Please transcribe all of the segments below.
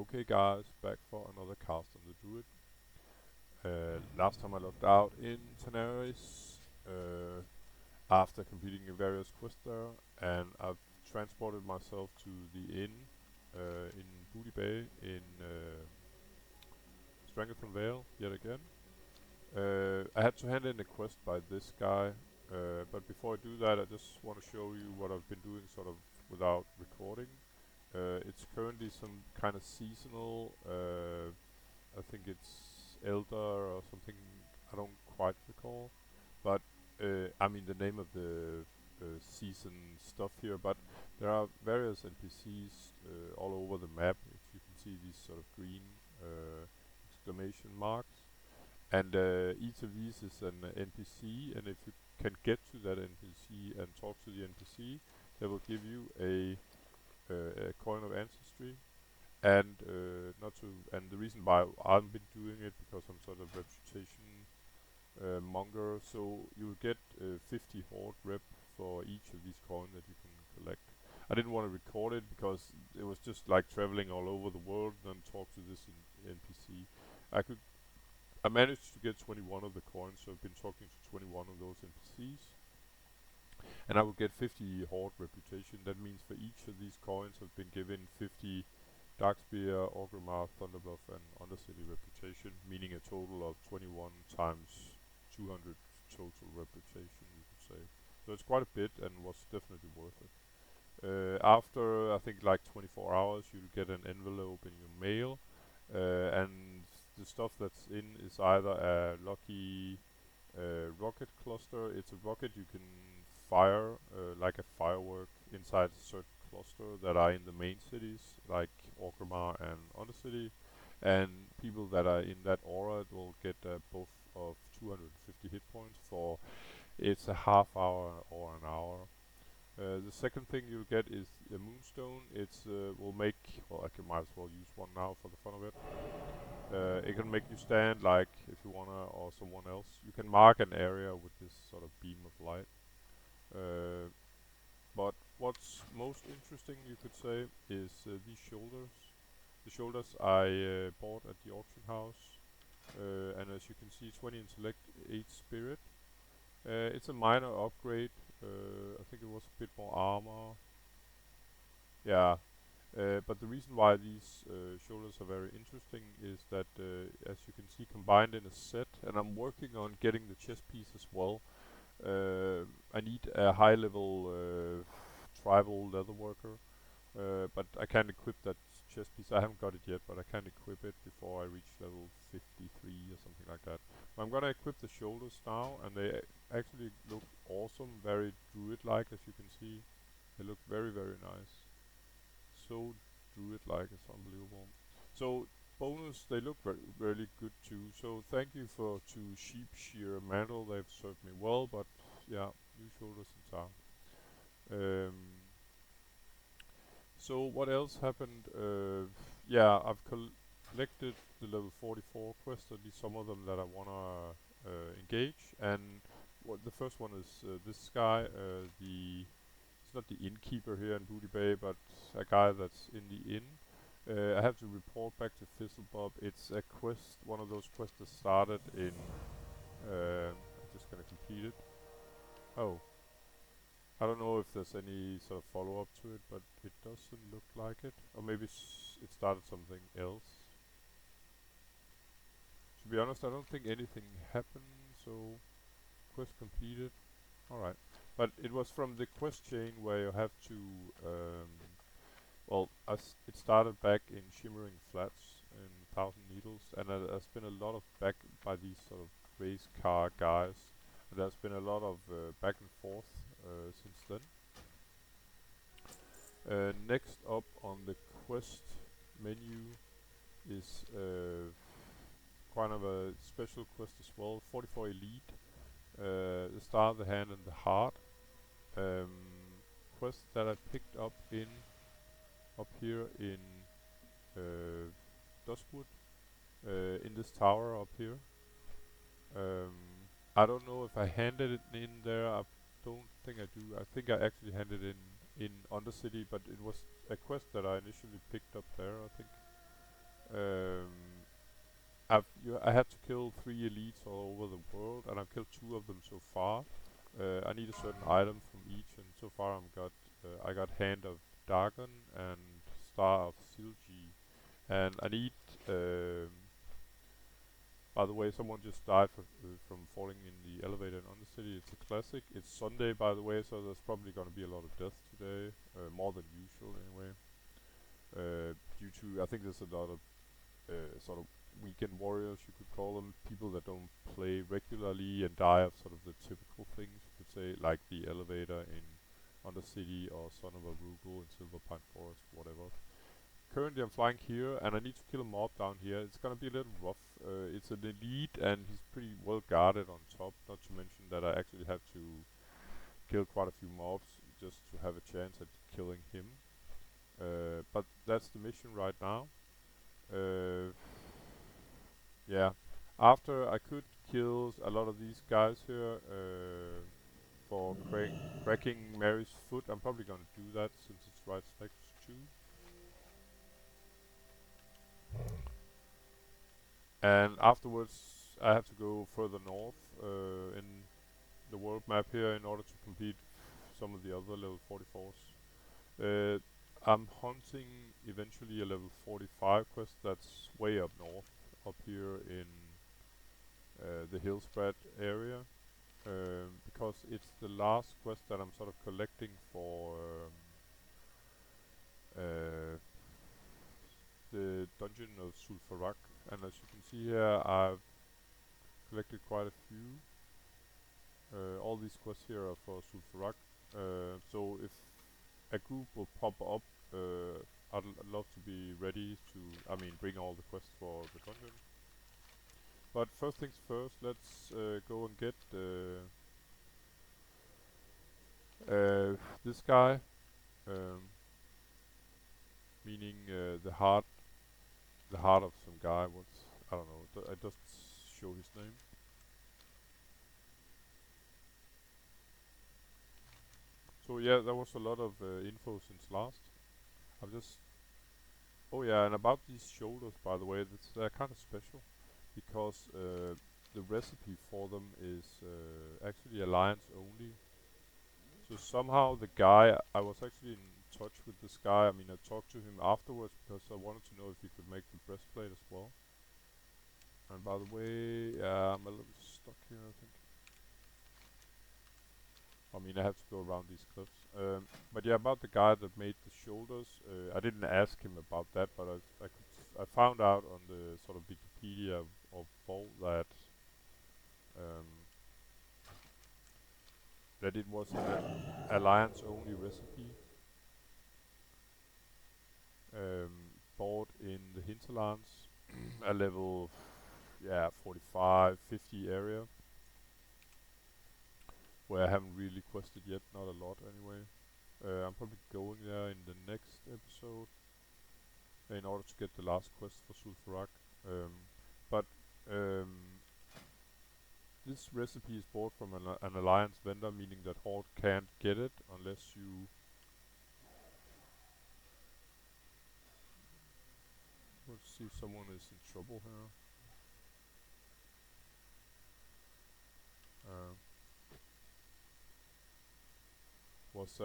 Okay guys, back for another cast on the druid. Last time I logged out in Tenaris after completing various quests there, and I've transported myself to the inn in Booty Bay in Stranglethorn Vale yet again. I had to hand in a quest by this guy, but before I do that I just want to show you what I've been doing sort of without recording. It's currently some kind of seasonal I think it's Elder or something. I don't quite recall, but I mean the name of the season stuff here. But there are various NPCs all over the map. If you can see these sort of green exclamation marks, and each of these is an NPC. And if you can get to that NPC and talk to the NPC, they will give you a coin of ancestry, and not to and the reason why I've been doing it because I'm sort of reputation monger, so you'll get 50 horde rep for each of these coins that you can collect. I didn't want to record it because it was just like traveling all over the world and talk to this NPC. I managed to get 21 of the coins, so I've been talking to 21 of those NPCs, and I will get 50 horde reputation. That means for each of these coins I've been given 50 Darkspear, Orgrimmar, Thunderbluff, and Undercity reputation, meaning a total of 21 times 200 total reputation, you could say. So it's quite a bit and was definitely worth it. After I think like 24 hours, you'll get an envelope in your mail, and the stuff that's in is either a lucky rocket cluster. It's a rocket you can fire like a firework inside a certain cluster that are in the main cities, like Orgrimmar and Undercity, and people that are in that aura will get both of 250 hit points for it's a half hour or an hour. The second thing you'll get is a moonstone. It's will make, well, might as well use one now for the fun of it. It can make you stand like if you wanna, or someone else. You can mark an area with this sort of beam of light. Uh, but what's most interesting, you could say, is these shoulders. The shoulders I bought at the auction house, and as you can see, 20 intellect, 8 spirit. It's a minor upgrade. I think it was a bit more armor. Yeah, but the reason why these shoulders are very interesting is that, as you can see, combined in a set, and I'm working on getting the chest piece as well. I need a high level tribal leather worker, but I can't equip that chest piece. I haven't got it yet, but I can equip it before I reach level 53 or something like that. But I'm gonna equip the shoulders now, and they actually look awesome, very druid-like, as you can see. They look very, very nice. So druid-like, it's unbelievable. So bonus, they look really good too. So thank you to Sheep Shear Mantle. They've served me well, but yeah, new shoulders in town. Um, so what else happened? Yeah, I've collected the level 44 quests, at least some of them that I wanna engage. And what the first one is this guy, it's not the innkeeper here in Booty Bay, but a guy that's in the inn. I have to report back to Fizzlebub. It's a quest, one of those quests that started in. I'm just gonna complete it. Oh, I don't know if there's any sort of follow up to it, but it doesn't look like it. Or maybe it started something else. To be honest, I don't think anything happened, so quest completed. Alright. But it was from the quest chain where you have to, well, it started back in Shimmering Flats in Thousand Needles, and there's been a lot of back by these sort of race car guys. And there's been a lot of back and forth since then. Next up on the quest menu is kind of a special quest as well. 44 Elite, the Star, the Hand, and the Heart. Um, quest that I picked up up here in Duskwood, in this tower up here. I don't know if I handed it in there. I don't think I do. I think I actually handed it in Undercity, but it was a quest that I initially picked up there, I think. Um, I had to kill 3 elites all over the world, and I've killed 2 of them so far. I need a certain item from each, and so far I got Hand of Dagon and Star of Silgi, and I need. Um, by the way, someone just died from falling in the elevator in Undercity. It's a classic. It's Sunday, by the way, so there's probably going to be a lot of deaths today, more than usual anyway. Due to I think there's a lot of sort of weekend warriors, you could call them, people that don't play regularly and die of sort of the typical things, you could say, like the elevator in Undercity or Son of a Rugal in Silverpine Forest, whatever. Currently I'm flying here and I need to kill a mob down here. It's gonna be a little rough. It's an elite and he's pretty well guarded on top, not to mention that I actually had to kill quite a few mobs just to have a chance at killing him. But that's the mission right now. Uh, yeah. After I could kill a lot of these guys here for cracking Mary's foot, I'm probably gonna do that since it's right next to. And afterwards, I have to go further north in the world map here in order to complete some of the other level 44s. Uh, I'm hunting eventually a level 45 quest that's way up north, up here in the hill spread area, because it's the last quest that I'm sort of collecting for uh, the dungeon of Sulfarak. And as you can see here, I've collected quite a few. All these quests here are for Sulfarak. So if a group will pop up, I'd love to be ready to, bring all the quests for the dungeon. But first things first, let's go and get this guy, um, meaning the heart of some guy. What's I don't know. I just show his name. So yeah, there was a lot of info since last. I've just Oh yeah, and about these shoulders, by the way, they're kind of special because the recipe for them is actually alliance only. So somehow the guy, I was actually in touch with this guy. I mean, I talked to him afterwards because I wanted to know if he could make the breastplate as well. And by the way, I'm a little stuck here, I think. I mean, I have to go around these cliffs. But yeah, about the guy that made the shoulders, I didn't ask him about that, but I found out on the sort of Wikipedia of Vale that um, that it was an alliance only recipe, bought in the hinterlands, a level 45, 50 area, where I haven't really quested yet, not a lot anyway. I'm probably going there in the next episode in order to get the last quest for Sulfarak. But um, this recipe is bought from an alliance vendor, meaning that Horde can't get it unless you. Let's see if someone is in trouble here. Uh, was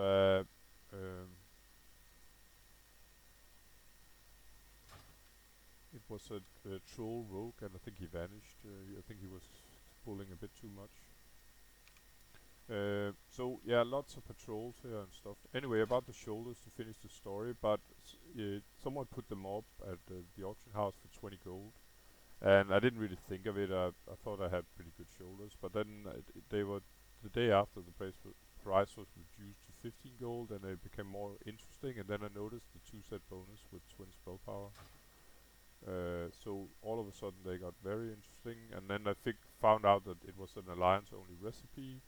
it was a troll rogue, and I think he vanished. I think he was pulling a bit too much. So yeah, lots of patrols here and stuff. Anyway, about the shoulders to finish the story, but someone put them up at the auction house for 20 gold, and I didn't really think of it. I thought I had pretty good shoulders, but then they were the day after the price was reduced to 15 gold, and it became more interesting. And then I noticed the 2 set bonus with twin spell power. So all of a sudden they got very interesting, and then I found out that it was an alliance only recipe,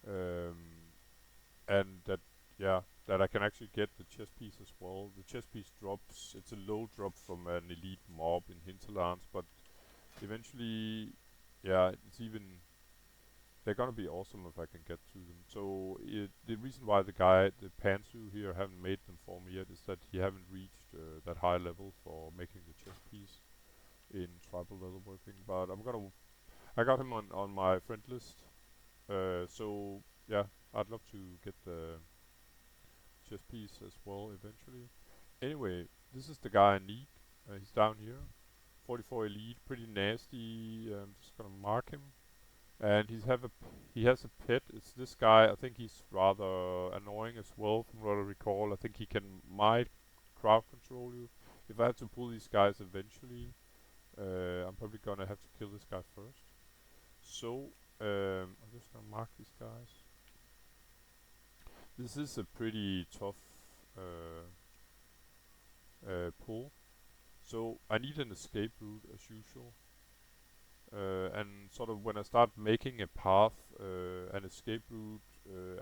um, and that I can actually get the chest piece as well. The chest piece drops. It's a low drop from an elite mob in Hinterlands, but eventually, it's even. They're gonna be awesome if I can get to them. So the reason why the Pantsu here haven't made them for me yet is that he haven't reached that high level for making the chest piece. leather working, but I got him on my friend list. So yeah, I'd love to get the chess piece as well eventually. Anyway, this is the guy I need. He's down here. 44 elite, pretty nasty. I'm just gonna mark him. And he has a pet. It's this guy. I think he's rather annoying as well, from what I recall. I think he might crowd control you. If I have to pull these guys eventually, I'm probably gonna have to kill this guy first. So I'm just gonna mark these guys. This is a pretty tough pull. So I need an escape route as usual. And sort of when I start making a path, an escape route,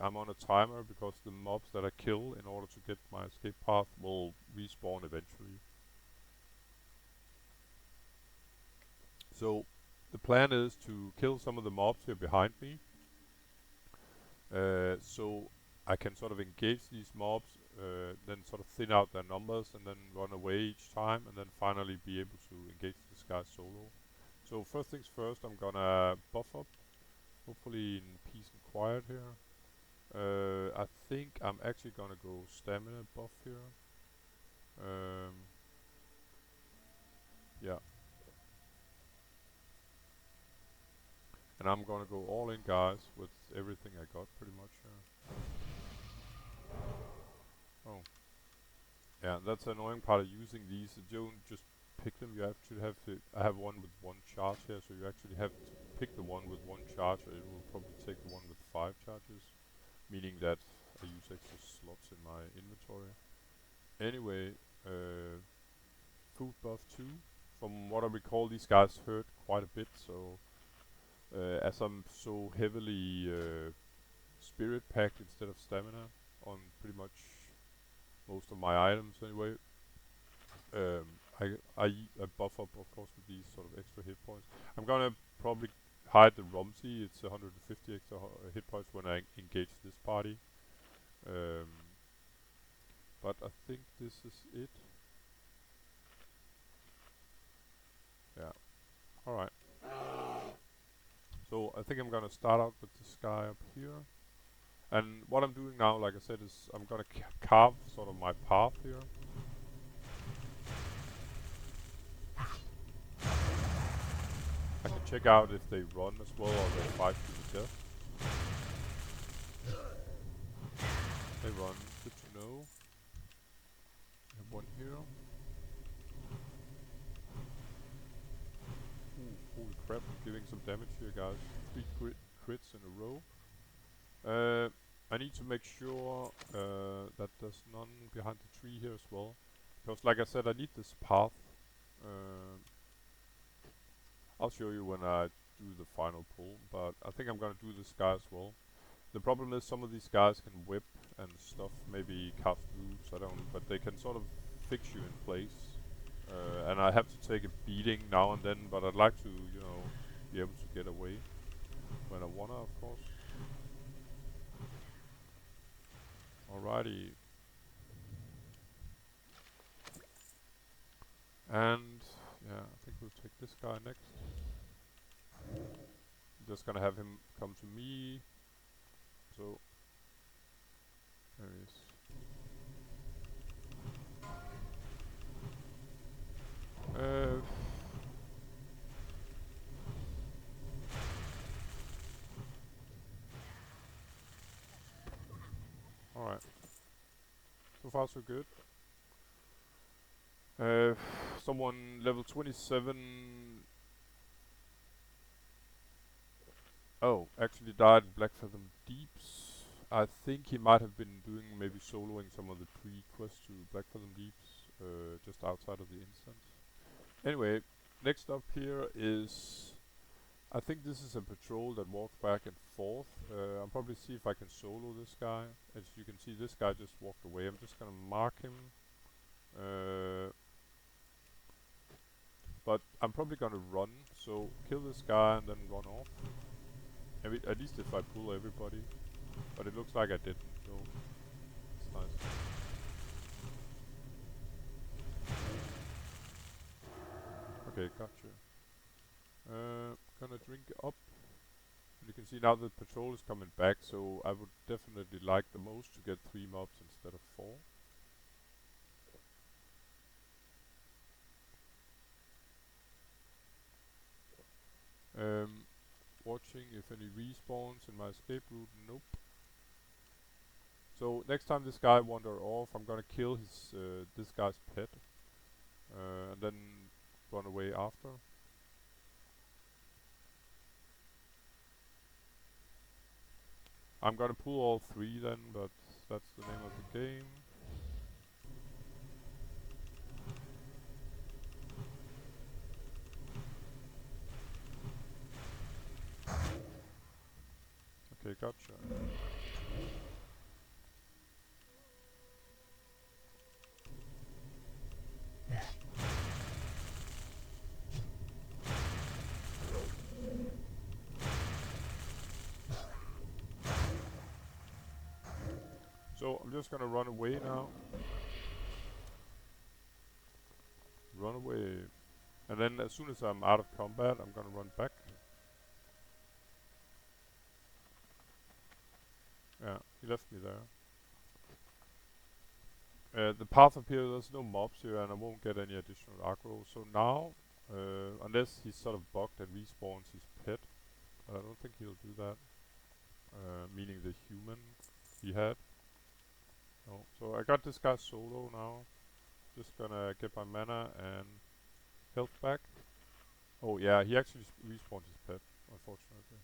I'm on a timer because the mobs that I kill in order to get my escape path will respawn eventually. So the plan is to kill some of the mobs here behind me, so I can sort of engage these mobs, then sort of thin out their numbers and then run away each time, and then finally be able to engage this guy solo. So first things first, I'm gonna buff up, hopefully in peace and quiet here. I think I'm actually gonna go stamina buff here. Yeah. And I'm gonna go all in, guys, with everything I got pretty much here. Oh. Yeah, that's the annoying part of using these. You don't just pick them, you actually have to. I have one with 1 charge here, so you actually have to pick the one with 1 charge, or it will probably take the one with 5 charges. Meaning that I use extra slots in my inventory. Anyway, food buff 2. From what I recall, these guys hurt quite a bit, so as I'm so heavily spirit packed instead of stamina on pretty much most of my items anyway, I buff up of course with these sort of extra hit points. I'm gonna probably hide the Rumsey. It's 150 extra hit points when I engage this party. But I think this is it. Yeah. Alright. So I think I'm gonna start out with this guy up here. And what I'm doing now, like I said, is I'm gonna carve sort of my path here. I can check out if they run as well or they fight to the death. They run, good to know. I have one here. Ooh, holy crap, I'm giving some damage here, guys. 3 crits in a row. I need to make sure that there's none behind the tree here as well. Because like I said, I need this path. I'll show you when I do the final pull, but I think I'm gonna do this guy as well. The problem is some of these guys can whip and stuff, maybe cast moves, I don't, but they can sort of fix you in place. And I have to take a beating now and then, but I'd like to, you know, be able to get away when I wanna, of course. Alrighty. And yeah, I think we'll take this guy next. I'm just gonna have him come to me. So there he is. Alright. So far so good. Someone level 27. Oh, actually died in Blackfathom Deeps. I think he might have been doing maybe soloing some of the pre-quests to Blackfathom Deeps, just outside of the instance. Anyway, next up here is, I think this is a patrol that walks back and forth. I'll probably see if I can solo this guy. As you can see, this guy just walked away. I'm just gonna mark him. But I'm probably gonna run, so kill this guy and then run off. At least if I pull everybody. But it looks like I didn't, so it's nice. Okay, gotcha. Gonna drink up. And you can see now the patrol is coming back, so I would definitely like the most to get 3 mobs instead of 4. Um, Watching if any respawns in my escape route. Nope. So next time this guy wander off, I'm gonna kill his this guy's pet, and then run away after. I'm gonna pull all 3 then, but that's the name of the game. Okay, gotcha. So I'm just gonna run away now. Run away. And then as soon as I'm out of combat, I'm gonna run back. Yeah, he left me there. The path up here, there's no mobs here, and I won't get any additional aggro. So now, unless he's sort of bugged and respawns his pet, I don't think he'll do that. Meaning the human he had. No. So I got this guy solo now. Just gonna get my mana and health back. Oh yeah, he actually respawned his pet, unfortunately.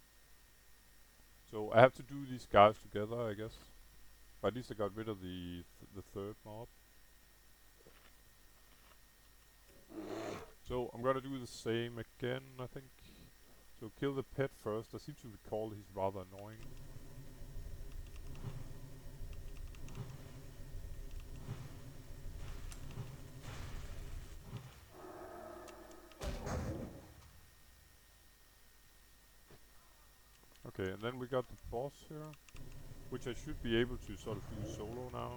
So I have to do these guys together, I guess. But at least I got rid of the third mob. So I'm gonna do the same again, I think. So kill the pet first. I seem to recall he's rather annoying. Okay, and then we got the boss here, which I should be able to sort of do solo now.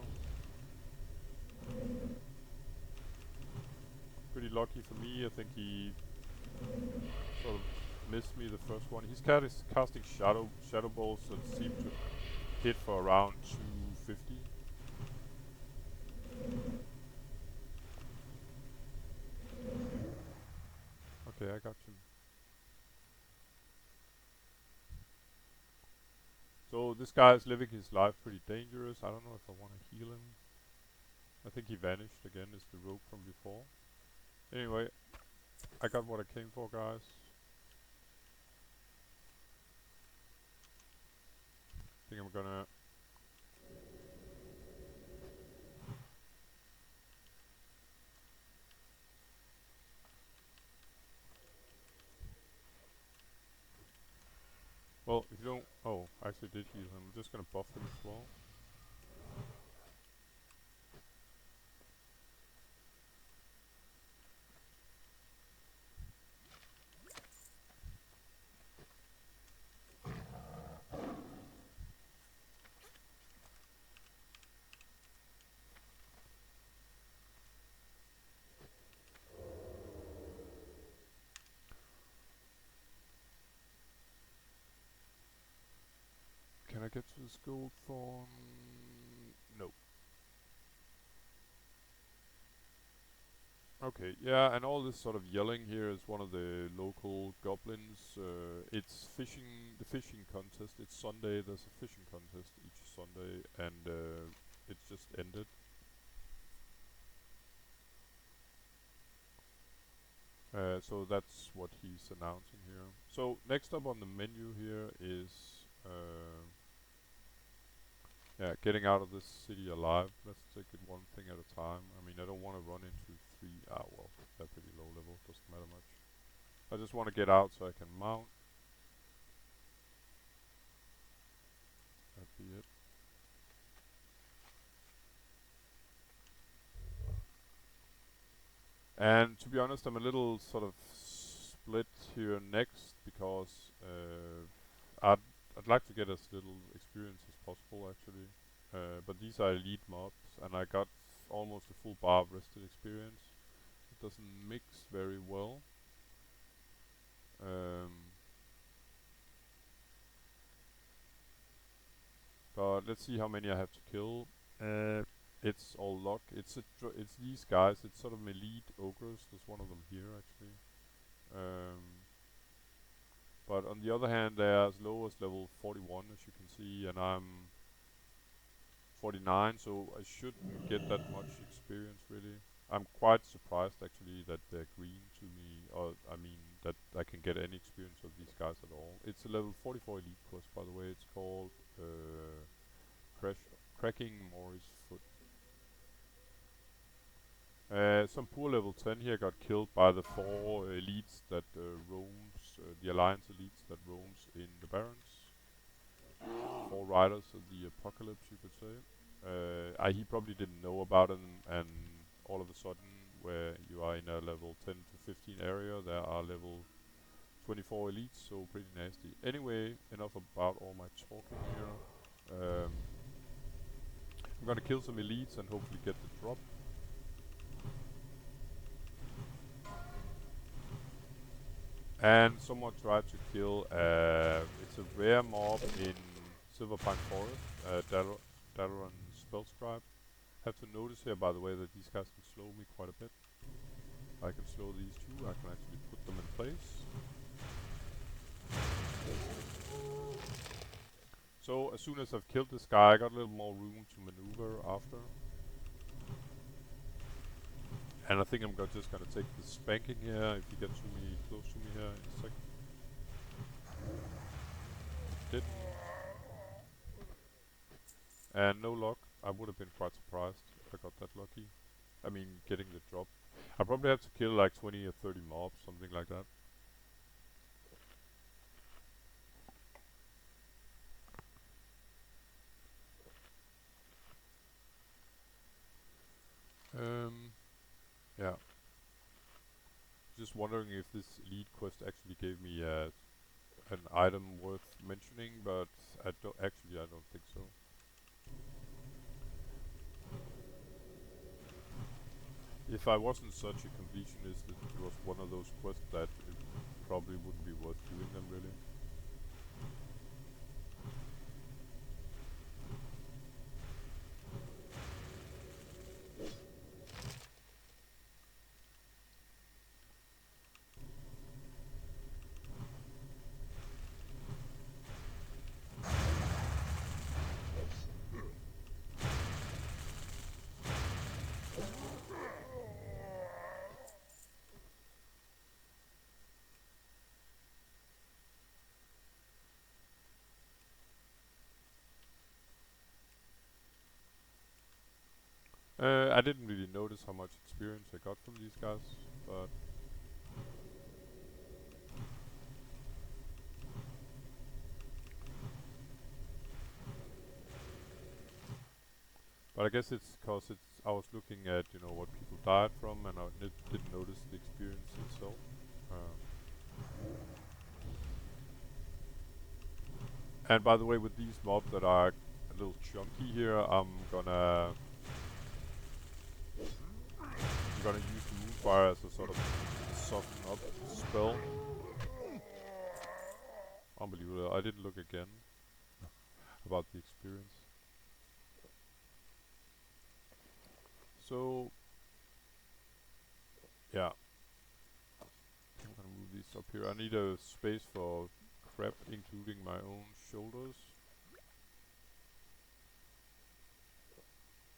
Pretty lucky for me, I think he sort of missed me the first one. He's casting shadow balls that seem to hit for around 250. Okay, I got you. So this guy is living his life pretty dangerous. I don't know if I want to heal him. I think he vanished again, is the rogue from before. Anyway, I got what I came for, guys. I think I'm gonna... Well, if you don't... Oh, I actually did heal him. I'm just gonna buff him as well. Can I get to the Stranglethorn? No. Okay, yeah, and all this sort of yelling here is one of the local goblins. It's the fishing contest. It's Sunday, there's a fishing contest each Sunday, and it's just ended. So that's what he's announcing here. So next up on the menu here is yeah, getting out of this city alive. Let's take it one thing at a time. I mean, I don't want to run into 3. Well, they're pretty low level. Doesn't matter much. I just want to get out so I can mount. That'd be it. And to be honest, I'm a little sort of split here next because I'd like to get as little experience as possible actually. But these are elite mobs, and I got almost a full bar of rested experience. It doesn't mix very well. let's see how many I have to kill. It's all luck. It's these guys. It's sort of elite ogres. There's one of them here actually. Um, but on the other hand, they're as low as level 41, as you can see, and I'm 49, so I shouldn't get that much experience really. I'm quite surprised actually that they're green to me, or I mean that I can get any experience of these guys at all. It's a level 44 elite quest, by the way. It's called Cracking Maury's Foot. Some poor level 10 here got killed by the 4 elites that roams, the alliance elites that roams in the barrens. 4 riders of the apocalypse, you could say. He probably didn't know about it, and all of a sudden, where you are in a level 10 to 15 area, there are level 24 elites, so pretty nasty. Anyway, enough about all my talking here. I'm gonna kill some elites and hopefully get the drop. And someone tried to kill, it's a rare mob in Silverpine Forest, Dalaran Spellscribe. Have to notice here, by the way, that these guys can slow me quite a bit. I can slow these two, I can actually put them in place. So, as soon as I've killed this guy, I got a little more room to maneuver after. And I think I'm just gonna take the spanking here if you get close to me here in a second. Didn't. And no luck. I would have been quite surprised if I got that lucky. I mean, getting the drop. I probably have to kill like 20 or 30 mobs, something like that. Yeah. Just wondering if this elite quest actually gave me an item worth mentioning, but I don't think so. If I wasn't such a completionist, it was one of those quests that it probably wouldn't be worth doing them really. I didn't really notice how much experience I got from these guys, but I guess it's because I was looking at what people died from, and I didn't notice the experience itself. And by the way, with these mobs that are a little chunky here, I'm gonna use the Moonfire as a sort of soften up spell. Unbelievable. I didn't look again about the experience. So, yeah. I'm gonna move these up here. I need a space for crap, including my own shoulders.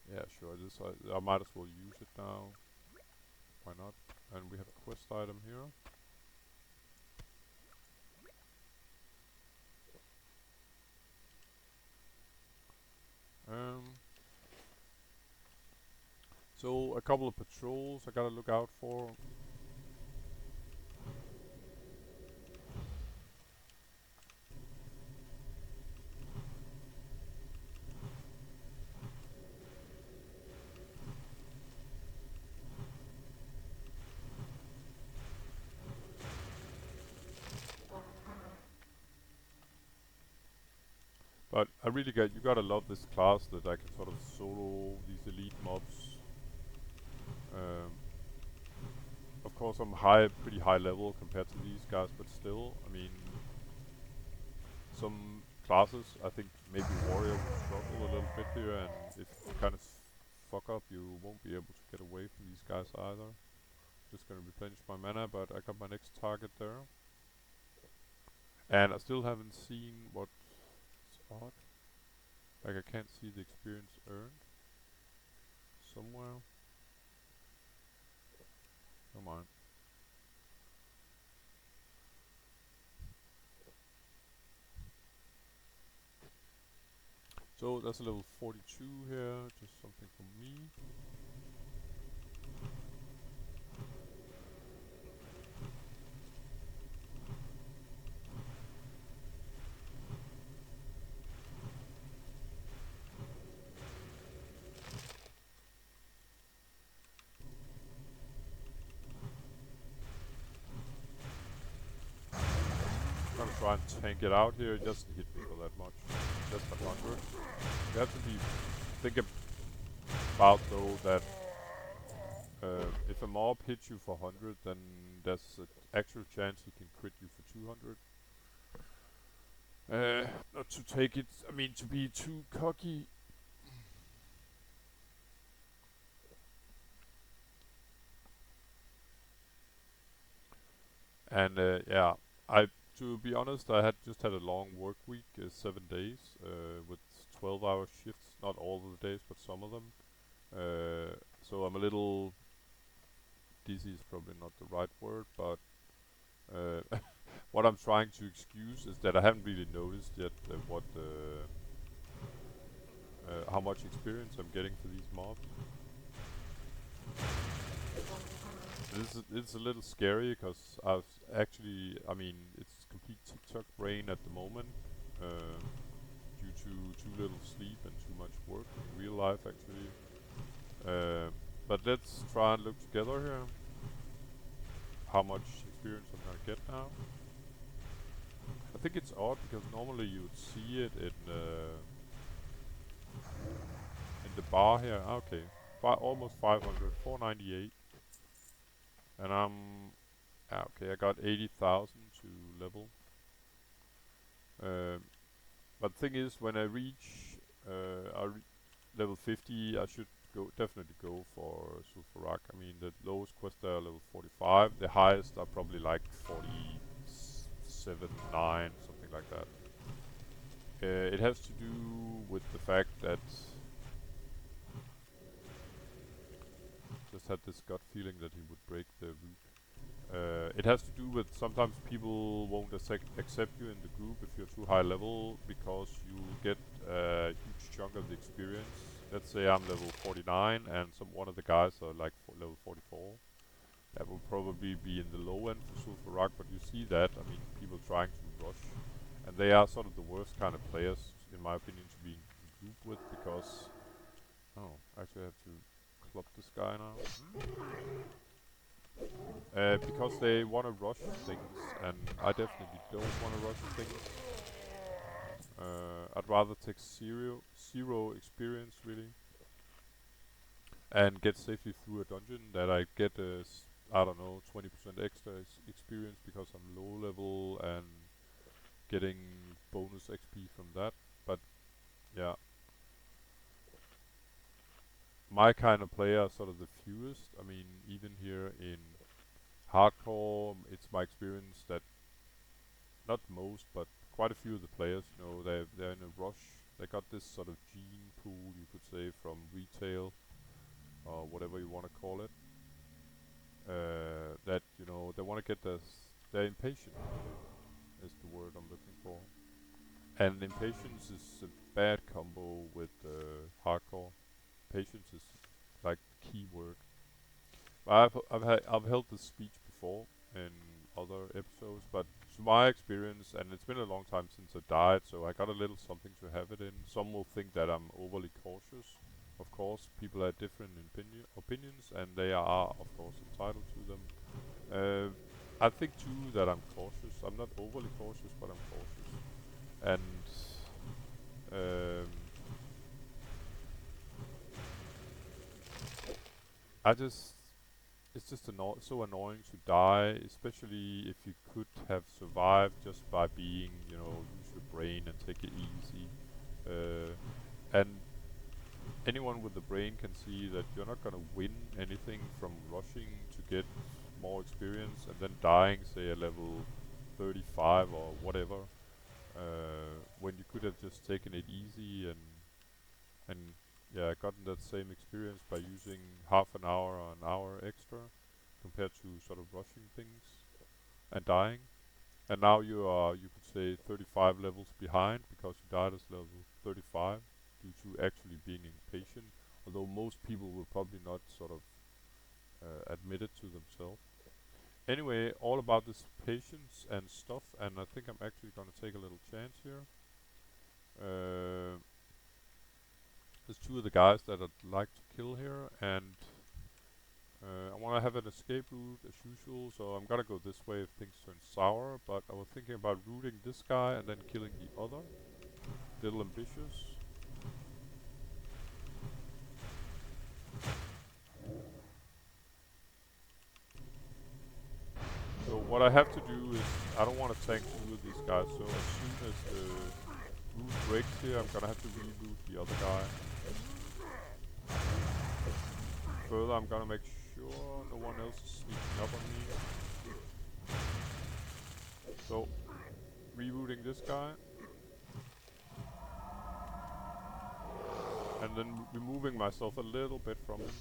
Yeah, sure. I might as well use it now. Why not? And we have a quest item here. So a couple of patrols I gotta look out for. But I really you gotta love this class that I can sort of solo these elite mobs. Of course I'm pretty high level compared to these guys, but still, I mean, some classes. I think maybe warrior will struggle a little bit here, and if you kind of fuck up, you won't be able to get away from these guys either. Just gonna replenish my mana, but I got my next target there. And I still haven't seen what's odd. Like I can't see the experience earned somewhere. Come on. So that's a level 42 here, just something for me. I'm gonna try and tank it out here. It doesn't hit me for that much. Just 100. You have to be think about though that if a mob hits you for 100, then there's an actual chance he can crit you for 200. Not to take it, I mean to be too cocky. And yeah, to be honest, I had just had a long work week, 7 days, with 12-hour shifts. Not all of the days, but some of them. So I'm a little dizzy is probably not the right word, but what I'm trying to excuse is that I haven't really noticed yet how much experience I'm getting for these mobs. It's a little scary because I mean, it's complete TikTok brain at the moment, due to too little sleep and too much work in real life actually. But let's try and look together here. How much experience I'm gonna get now. I think it's odd because normally you would see it in the bar here. Okay, almost 500, 498, and okay. I got 80,000 to level. But the thing is, when I reach level 50, I should definitely go for Sulfurak. I mean, the lowest quest there are level 45. The highest are probably like 47, 9, something like that. It has to do with the fact that just had this gut feeling that he would break the root. It has to do with sometimes people won't accept you in the group if you're too high level because you get a huge chunk of the experience. Let's say I'm level 49 and one of the guys are like level 44. That will probably be in the low end for Sulfurak, but you see that, I mean, people trying to rush. And they are sort of the worst kind of players, in my opinion, to be in group with because... Oh, actually I have to club this guy now. Because they want to rush things, and I definitely don't want to rush things. I'd rather take zero experience, really. And get safely through a dungeon that I get, I don't know, 20% extra experience because I'm low level and getting bonus XP from that. But yeah, my kind of player are sort of the fewest. I mean, even here in hardcore, it's my experience that not most, but quite a few of the players, you know, they're in a rush. They got this sort of gene pool, you could say, from retail or whatever you want to call it. That you know they want to get this. They're impatient. Really, is the word I'm looking for. And impatience is a bad combo with hardcore. Patience is like the key word. I've held this speech before in other episodes, but to my experience, and it's been a long time since I died, so I got a little something to have it in. Some will think that I'm overly cautious. Of course, people have different opinions, and they are, of course, entitled to them. I think too that I'm cautious. I'm not overly cautious, but I'm cautious. And I just it's just so annoying to die, especially if you could have survived just by being, you know, use your brain and take it easy. And anyone with the brain can see that you're not gonna win anything from rushing to get more experience and then dying, say at level 35 or whatever, when you could have just taken it easy and yeah, gotten that same experience by using half an hour or an hour extra compared to sort of rushing things and dying. And now you are, you could say, 35 levels behind because you died as level 35 due to actually being impatient. Although most people will probably not sort of admit it to themselves. Anyway, all about this patience and stuff, and I think I'm actually gonna take a little chance here. There's two of the guys that I'd like to kill here, and I want to have an escape route as usual, so I'm gonna go this way if things turn sour, but I was thinking about rooting this guy and then killing the other. Little ambitious. So what I have to do is, I don't want to tank two of these guys, so as soon as the route breaks here, I'm gonna have to reroute the other guy. Further, I'm gonna make sure no one else is sneaking up on me. So, rerouting this guy. And then removing myself a little bit from him.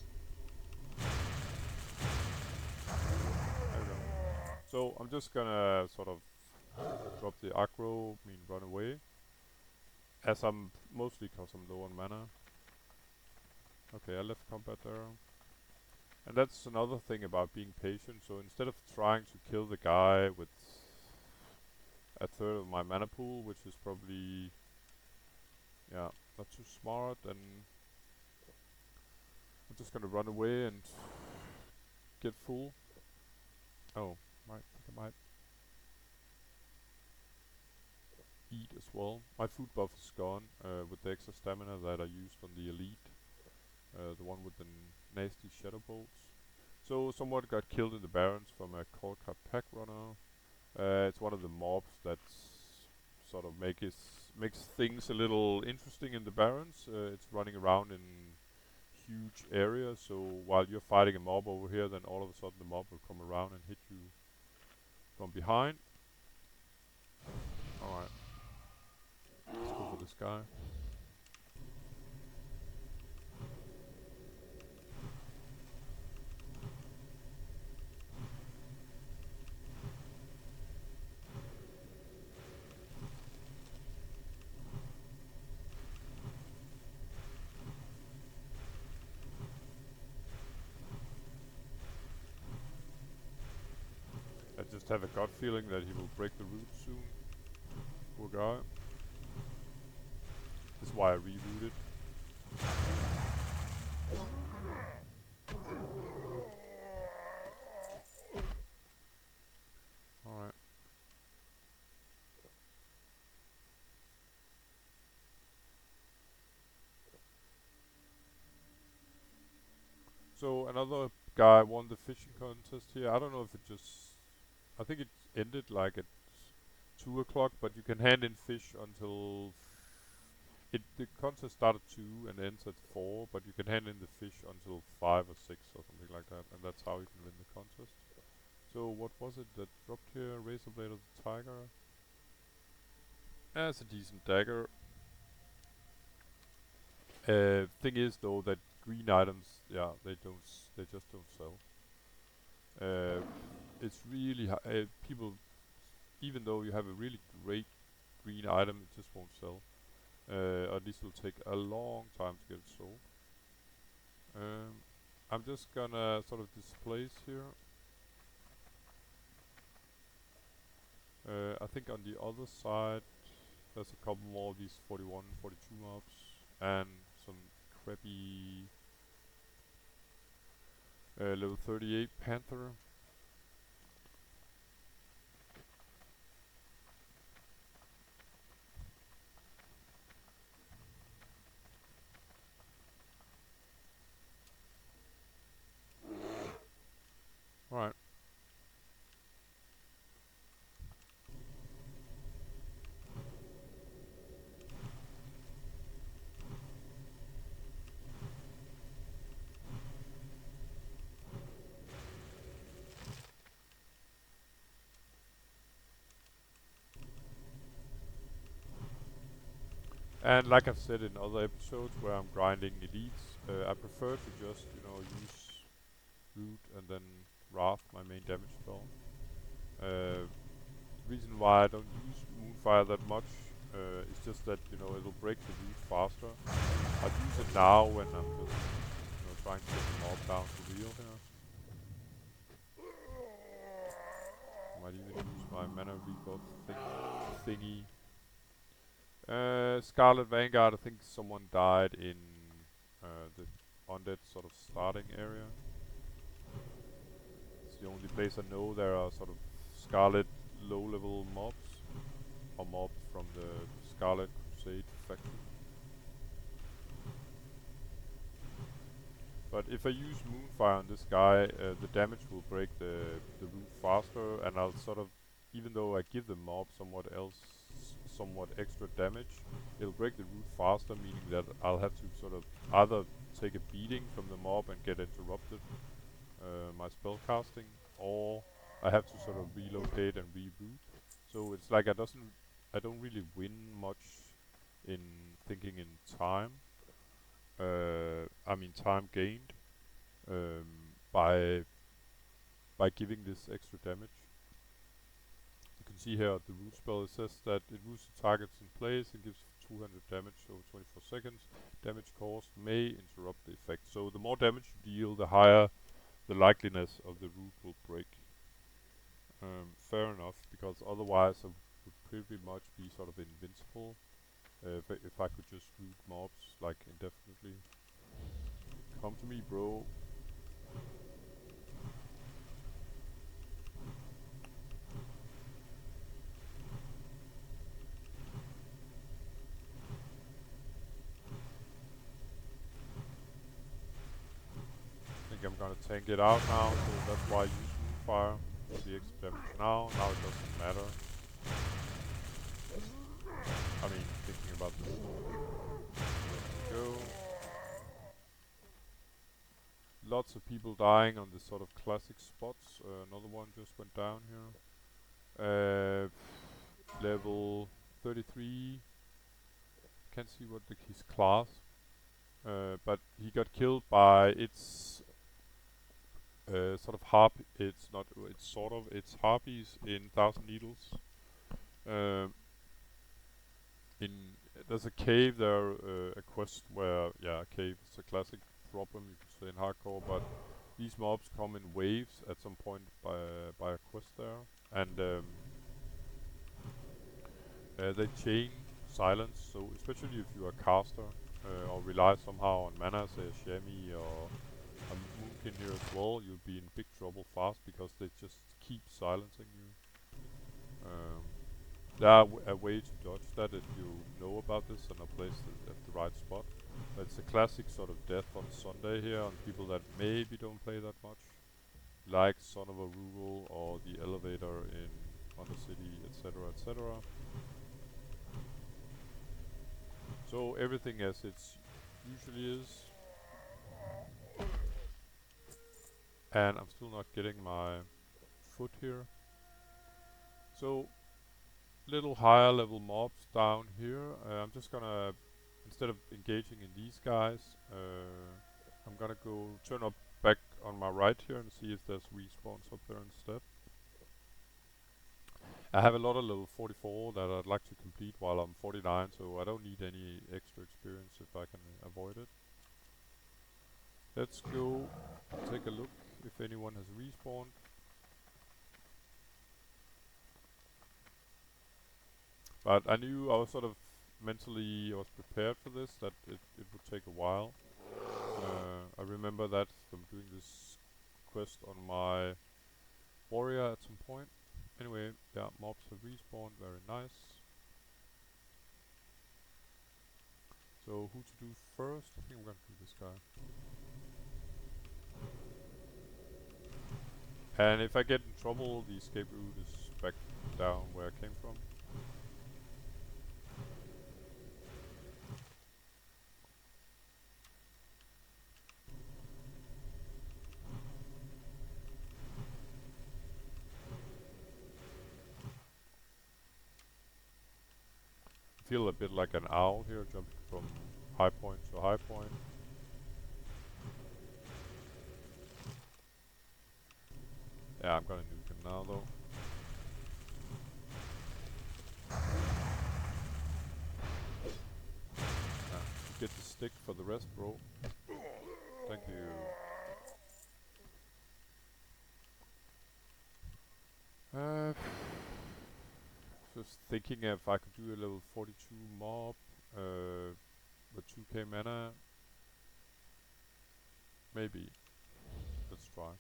There we go. So, I'm just gonna sort of drop the aggro, run away. As I'm, mostly cause I'm low on mana. Okay, I left combat there. And that's another thing about being patient, so instead of trying to kill the guy with a third of my mana pool, which is probably, yeah, not too smart, and I'm just gonna run away and get full. Oh, I think I might eat as well. My food buff is gone, with the extra stamina that I used on the elite. The one with the nasty shadow bolts. So someone got killed in the Barrens from a Korka pack runner. It's one of the mobs that sort of makes things a little interesting in the Barrens. It's running around in huge areas, so while you're fighting a mob over here, then all of a sudden the mob will come around and hit you from behind. Alright. Let's go for this guy. I just have a gut feeling that he will break the root soon. Poor guy. This is why I rebooted. Alright. So another guy won the fishing contest here. I don't know if it just... I think it ended like at 2 o'clock, but you can hand in fish until... The contest started 2 and ends at 4, but you can hand in the fish until 5 or 6 or something like that, and that's how you can win the contest. So what was it that dropped here? Razor Blade of the Tiger. That's a decent dagger. Thing is though that green items, yeah, they just don't sell. It's really people, even though you have a really great green item, it just won't sell. Or at least it'll take a long time to get it sold. I'm just gonna sort of displace here. I think on the other side there's a couple more of these 41, 42 mobs and some crappy level 38 panther. Alright. And like I've said in other episodes where I'm grinding elites, I prefer to just, use root and then wrath, my main damage spell. Reason why I don't use Moonfire that much is just that, it'll break the root faster. I'd use it now when I'm just, trying to get the mob down to real here. Might even use my mana rebuff thingy. Scarlet Vanguard, I think someone died in the undead sort of starting area. It's the only place I know there are sort of Scarlet low-level mobs, or mobs from the Scarlet Crusade faction. But if I use Moonfire on this guy, the damage will break the root faster, and I'll sort of, even though I give the mob somewhat extra damage, it'll break the root faster, meaning that I'll have to sort of either take a beating from the mob and get interrupted my spell casting, or I have to sort of relocate and reboot. So it's like I don't really win much in thinking in time. I mean time gained by giving this extra damage. You can see here at the root spell it says that it roots the targets in place and gives 200 damage over 24 seconds. Damage caused may interrupt the effect. So the more damage you deal, the higher the likeliness of the root will break. Fair enough, because otherwise I would pretty much be sort of invincible if I could just root mobs like indefinitely. Come to me, bro. I think I'm gonna tank it out now, so that's why I use Moonfire. The extra damage now it doesn't matter. I mean, thinking about this. Go. Lots of people dying on the sort of classic spots. Another one just went down here. Level 33. Can't see what his class. But he got killed by its sort of harp. It's not. It's harpies in Thousand Needles. Um, there's a cave there, a quest where a cave is a classic problem you could say in hardcore, but these mobs come in waves at some point by a quest there, and they chain silence. So especially if you're a caster or rely somehow on mana, say a Shami or a Moonkin here as well, you'll be in big trouble fast because they just keep silencing you. There are a way to dodge that if you know about this and are placed at the right spot. But it's a classic sort of death on Sunday here on people that maybe don't play that much, like Son of a Rural or the Elevator in Undercity, etc., etc. So everything as it usually is. And I'm still not getting my foot here. So little higher level mobs down here. I'm just gonna, instead of engaging in these guys, I'm gonna go turn up back on my right here and see if there's respawns up there instead. I have a lot of level 44 that I'd like to complete while I'm 49, so I don't need any extra experience if I can avoid it. Let's go take a look if anyone has respawned. But I knew I was sort of mentally, I was prepared for this, that it would take a while. I remember that from doing this quest on my warrior at some point. Anyway, yeah, mobs have respawned, very nice. So who to do first? I think I'm gonna do this guy. And if I get in trouble, the escape route is back down where I came from. feel a bit like an owl here, jumping from high point to high point. Yeah, I'm gonna nuke him now though. You get the stick for the rest, bro. Thank you. Just thinking if I could do a level 42 mob with 2k mana. Maybe. Let's try.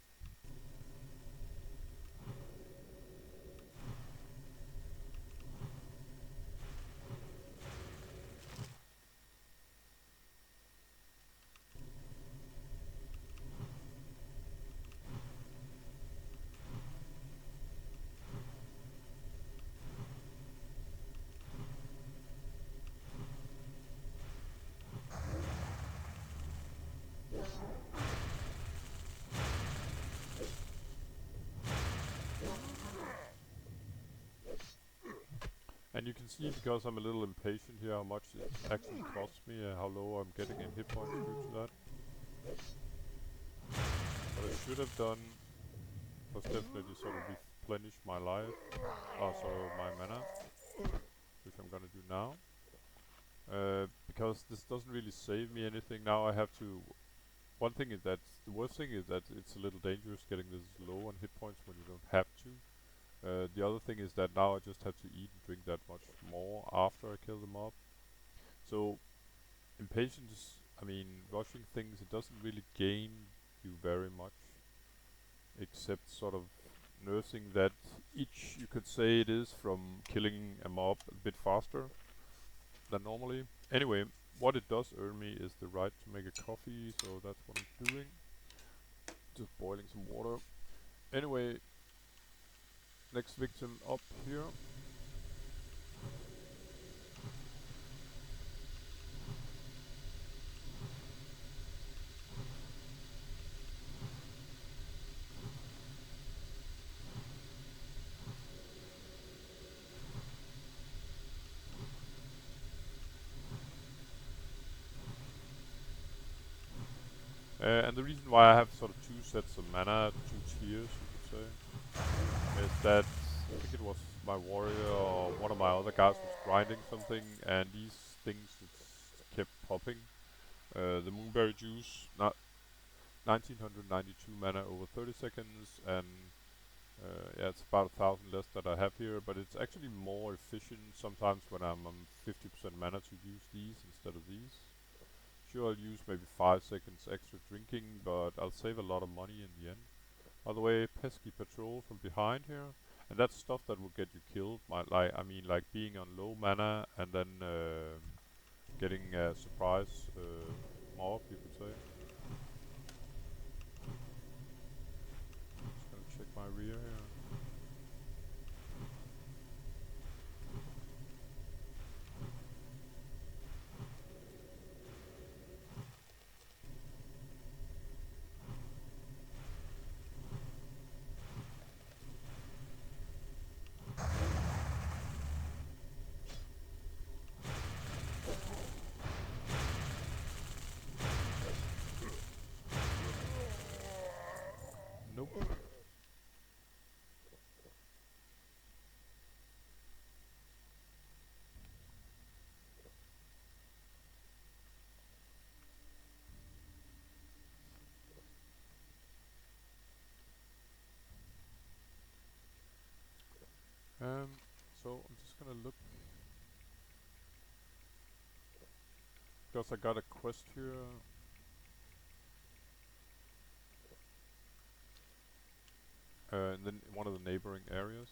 And you can see, because I'm a little impatient here, how much it actually costs me and how low I'm getting in hit points due to that. What I should have done was definitely sort of replenish my life, also my mana, which I'm gonna do now. Because this doesn't really save me anything. Now I have to... One thing is that, the worst thing is that it's a little dangerous getting this low on hit points when you don't have to. The other thing is that now I just have to eat and drink that much more after I kill the mob. So, impatience, I mean, rushing things, it doesn't really gain you very much. Except sort of nursing that itch, you could say it is, from killing a mob a bit faster than normally. Anyway, what it does earn me is the right to make a coffee, so that's what I'm doing. Just boiling some water. Anyway, next victim up here. And the reason why I have sort of two sets of mana, two tiers, you could say, is that I think it was my warrior or one of my other guys was grinding something, and these things just kept popping. The moonberry juice, not 1992 mana over 30 seconds, and yeah, it's about 1,000 less that I have here, but it's actually more efficient sometimes when I'm on 50% mana to use these instead of these. Sure, I'll use maybe 5 seconds extra drinking, but I'll save a lot of money in the end. By the way, pesky patrol from behind here, and that's stuff that will get you killed. I mean, like being on low mana and then getting a surprise mob, you could say. Just gonna check my rear here. Nope. So I'm just gonna look, because I got a quest here. And then one of the neighboring areas.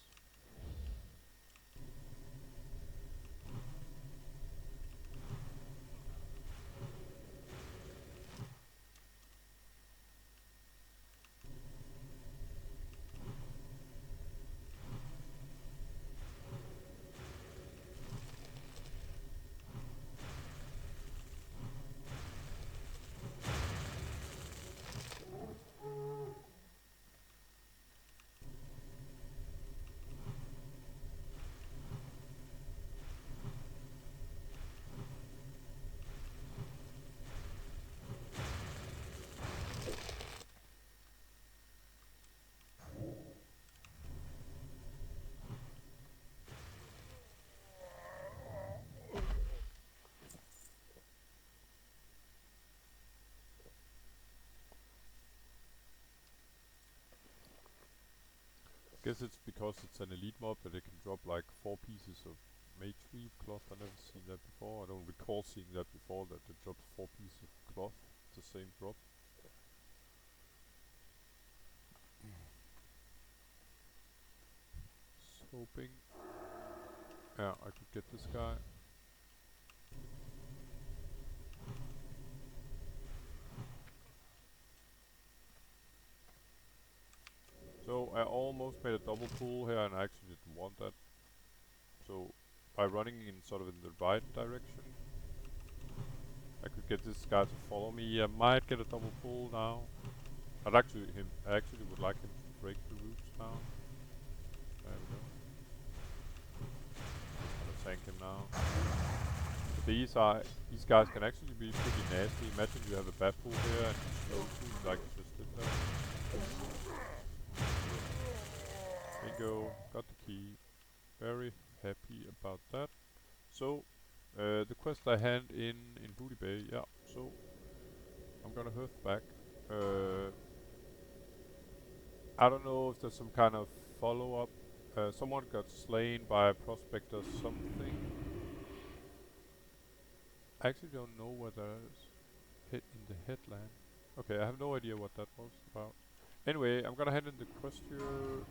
guess it's because it's an elite mob that it can drop like 4 pieces of mage weave cloth. I've never seen that before. I don't recall seeing that before, that it drops 4 pieces of cloth. It's the same drop. Just hoping. Yeah, I could get this guy. So I almost made a double pull here, and I actually didn't want that. So by running in sort of in the right direction, I could get this guy to follow me. I might get a double pull now. I actually would like him to break the roots now. There we go. Gonna tank him now. But these guys can actually be pretty nasty. Imagine you have a bat pool here and he slows you like you just did there. Bingo, got the key. Very happy about that. So, the quest I hand in Booty Bay, yeah, so I'm gonna hearth back. I don't know if there's some kind of follow-up. Someone got slain by a prospector something. I actually don't know what that is. Hit in the headland. Okay, I have no idea what that was about. Anyway, I'm gonna hand in the quest here.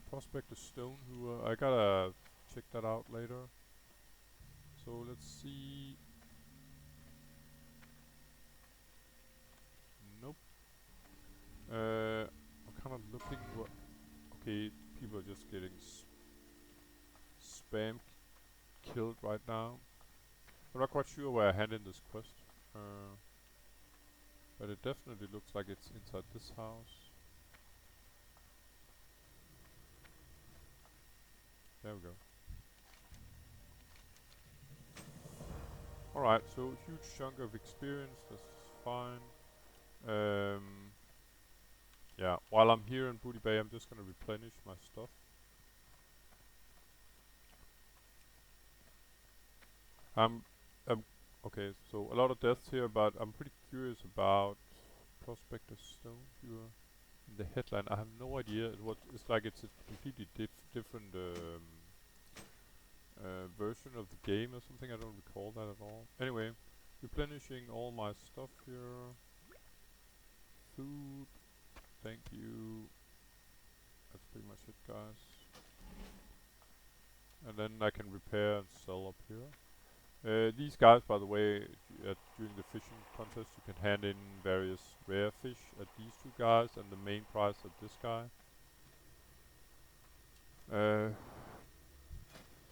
Prospector Stone, who I gotta check that out later. So let's see. Nope. I'm kind of looking what. Okay, people are just getting spam killed right now. I'm not quite sure where I hand in this quest. But it definitely looks like it's inside this house. There we go. Alright, so huge chunk of experience, that's fine. Yeah, while I'm here in Booty Bay, I'm just gonna replenish my stuff. Okay, so a lot of deaths here, but I'm pretty curious about Prospector Stone here in the headline. I have no idea. It's like it's a completely different version of the game or something. I don't recall that at all. Anyway, replenishing all my stuff here. Food. Thank you. That's pretty much it, guys. And then I can repair and sell up here. These guys, by the way, during the fishing contest, you can hand in various rare fish at these two guys, and the main prize at this guy.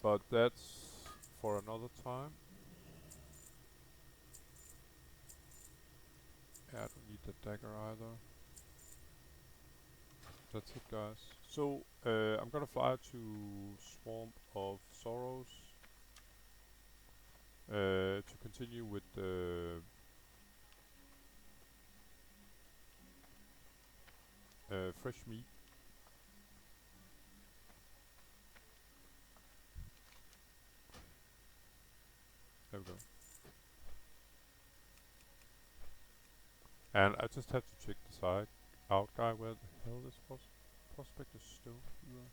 But that's for another time. Yeah, I don't need the dagger either. That's it, guys. So, I'm gonna fly to Swamp of Sorrows to continue with the fresh meat. There we go. And I just have to check the side out, guy. Where the hell is Prospector Stone here?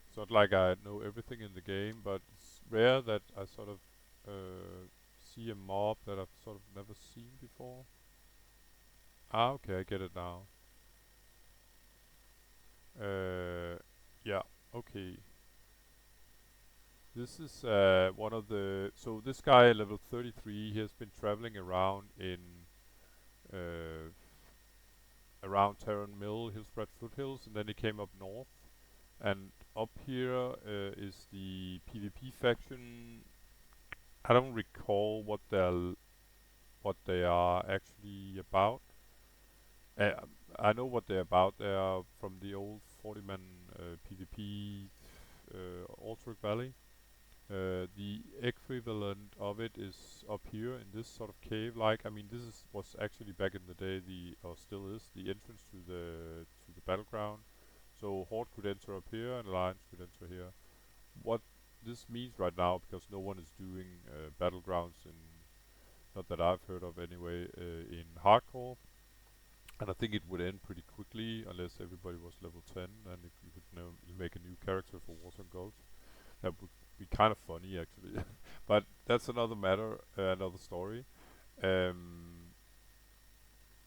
It's not like I know everything in the game, but it's rare that I sort of see a mob that I've sort of never seen before. Ah, okay, I get it now. Yeah, okay. This is one of the... So this guy, level 33, he has been traveling around in... around Terran Mill, Hillspread Foothills, and then he came up north. And up here is the PvP faction. I don't recall what they are actually about. I know what they're about. They are from the old 40-man PvP Altruc Valley. The equivalent of it is up here in this sort of cave-like. I mean, was actually back in the day or still is the entrance to the battleground. So Horde could enter up here and Alliance could enter here. What this means right now, because no one is doing battlegrounds in, not that I've heard of anyway, in hardcore, and I think it would end pretty quickly unless everybody was level 10, and if you could make a new character for Warzone Gold. That would be kind of funny actually. But that's another matter, another story. Um,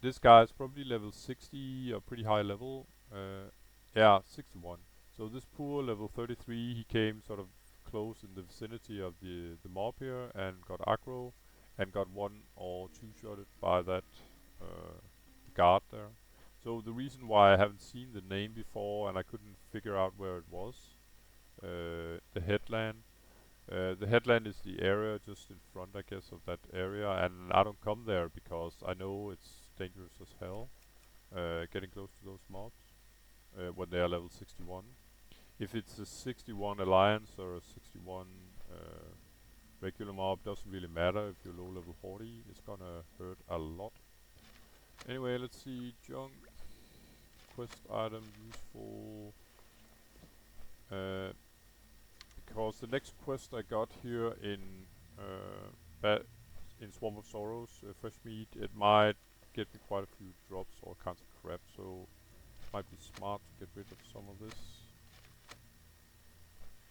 this guy is probably level 60 or pretty high level. Yeah, 61. So this poor level 33, he came sort of close in the vicinity of the mob here and got aggro and got one or two shotted by that uh, guard there. So the reason why I haven't seen the name before and I couldn't figure out where it was, the headland. The headland is the area just in front, I guess, of that area, and I don't come there because I know it's dangerous as hell, getting close to those mobs when they are level 61. If it's a 61 alliance or a 61 regular mob, doesn't really matter. If you're low level 40, it's gonna hurt a lot. Anyway, let's see. Junk, quest item, useful. Because the next quest I got here in in Swamp of Sorrows, fresh meat, it might get me quite a few drops or kinds of crap, so it might be smart to get rid of some of this.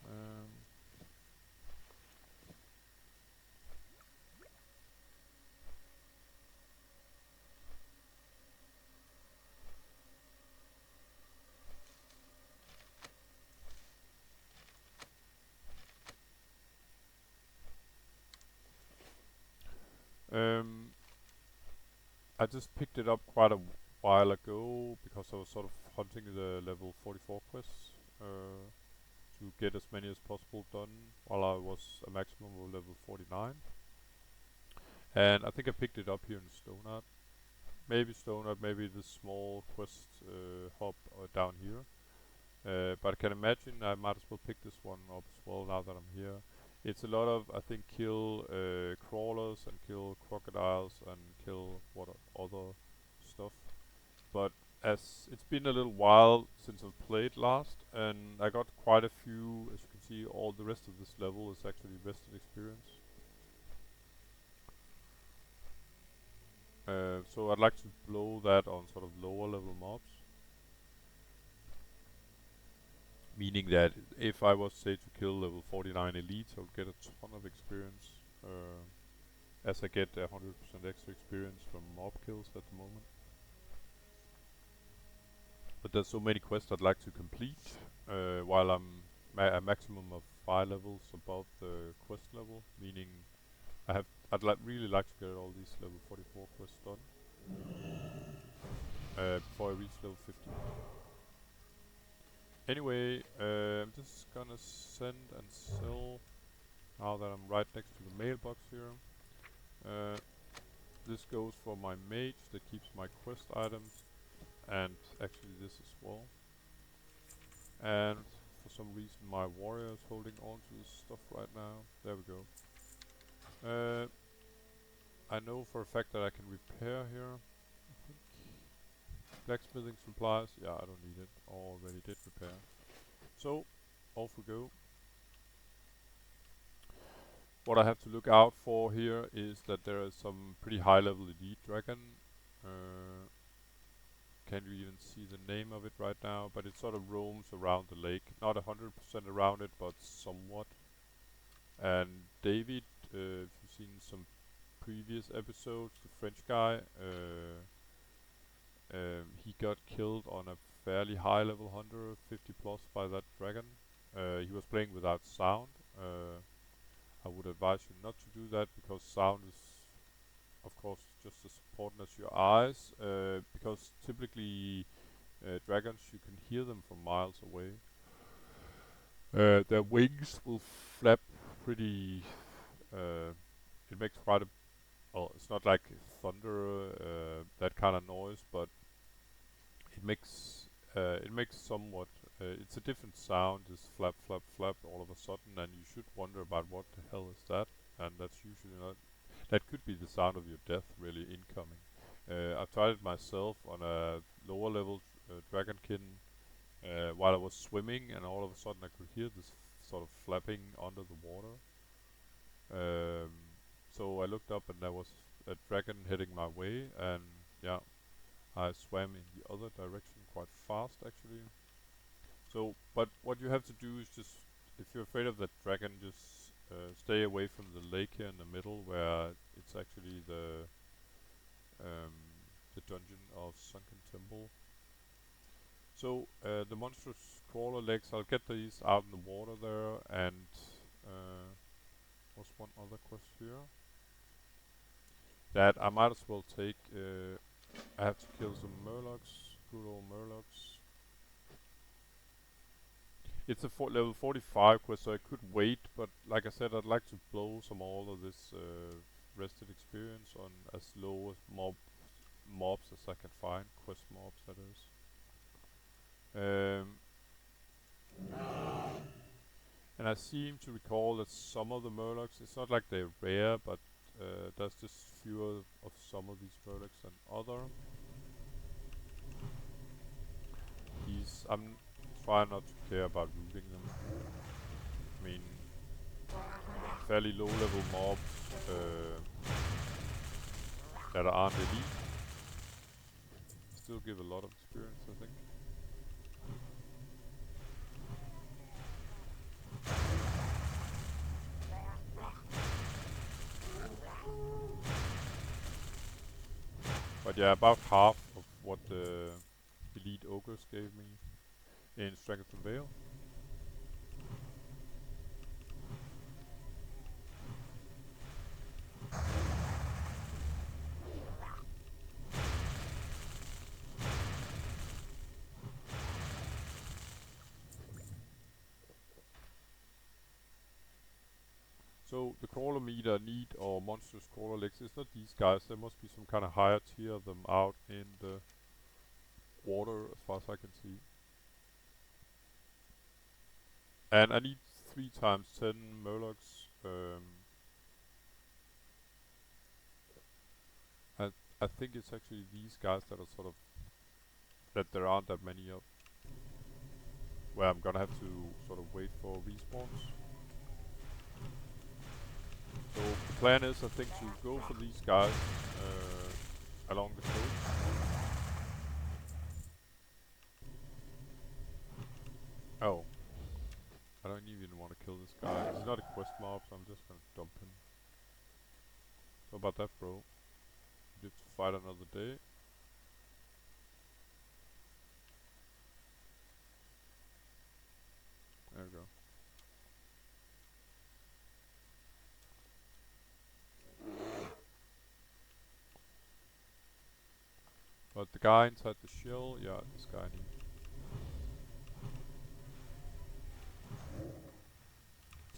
Um, um, I just picked it up quite a while ago because I was sort of hunting the level 44 quests to get as many as possible done while I was a maximum of level 49. And I think I picked it up here in Stonart. Maybe Stonart, maybe the small quest hub down here. But I can imagine I might as well pick this one up as well now that I'm here. It's a lot of, I think, kill crawlers and kill crocodiles and kill what other stuff. But as it's been a little while since I've played last, and I got quite a few, as you can see, all the rest of this level is actually vested experience. So I'd like to blow that on sort of lower level mobs. Meaning that if I was, say, to kill level 49 elites, I would get a ton of experience. As I get 100% extra experience from mob kills at the moment. But there's so many quests I'd like to complete while I'm a maximum of 5 levels above the quest level. Meaning I'd really like to get all these level 44 quests done before I reach level 50. Anyway, I'm just gonna send and sell now that I'm right next to the mailbox here. This goes for my mage that keeps my quest items, and actually this as well. And for some reason my warrior is holding on to this stuff right now. There we go. I know for a fact that I can repair here. I think blacksmithing supplies. Yeah, I don't need it. Already did repair. So off we go. What I have to look out for here is that there is some pretty high level elite dragon. Can't you even see the name of it right now, but it sort of roams around the lake. Not 100% around it, but somewhat. And David, if you've seen some previous episodes, the French guy, he got killed on a fairly high level hunter, 50 plus by that dragon. He was playing without sound. I would advise you not to do that because sound is, of course, just as important as your eyes. Because typically dragons, you can hear them from miles away. Their wings will flap pretty. It makes quite a. Well, it's not like thunder, that kind of noise, but it makes somewhat. It's a different sound. This flap, flap, flap, all of a sudden, and you should wonder about what the hell is that. And that's usually not. That could be the sound of your death really incoming. I've tried it myself on a lower level dragonkin while I was swimming, and all of a sudden I could hear this sort of flapping under the water. Um, so I looked up and there was a dragon heading my way, and yeah, I swam in the other direction quite fast actually. So, but what you have to do is just, if you're afraid of that dragon, just stay away from the lake here in the middle, where it's actually um, the dungeon of Sunken Temple. So the monstrous crawler legs, I'll get these out in the water there, and what's one other quest here? That I might as well take. I have to kill some murlocs, good old murlocs. It's a level 45 quest, so I could wait, but like I said, I'd like to blow some all of this rested experience on as low as mobs as I can find, quest mobs that is. And I seem to recall that some of the murlocs, it's not like they're rare, but there's just fewer of some of these murlocs than other. I'm trying not to care about looting them. I mean, fairly low level mobs that aren't elite still give a lot of experience, I think. But yeah, about half of what the elite ogres gave me in Stranglethorn Vale. So the crawler meter need, or monstrous crawler legs, it's not these guys. There must be some kind of higher tier of them out in the water as far as I can see. And I need 3 times 10 murlocs. And I think it's actually these guys that are sort of, that there aren't that many of. Where I'm gonna have to sort of wait for respawns. So the plan is, I think, to go for these guys along the coast. Oh. I don't even want to kill this guy. He's not a quest mob, so I'm just gonna dump him. What about that, bro? You live to fight another day. There we go. But the guy inside the shell, yeah, this guy needs.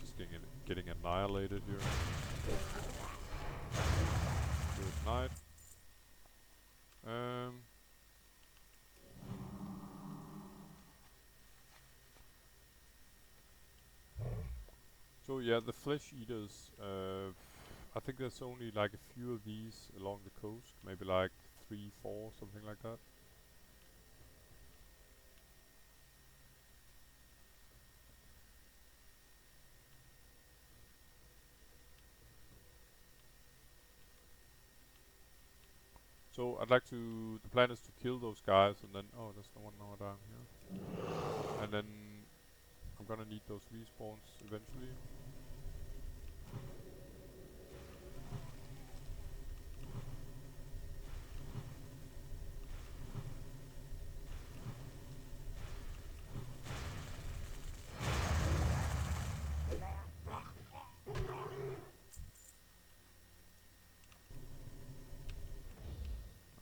Just getting annihilated here. Good night. So yeah, the flesh eaters. I think there's only like a few of these along the coast. Maybe like 3, 4, something like that. So I'd like to. The plan is to kill those guys, and then there's no one now down here. And then I'm gonna need those respawns eventually.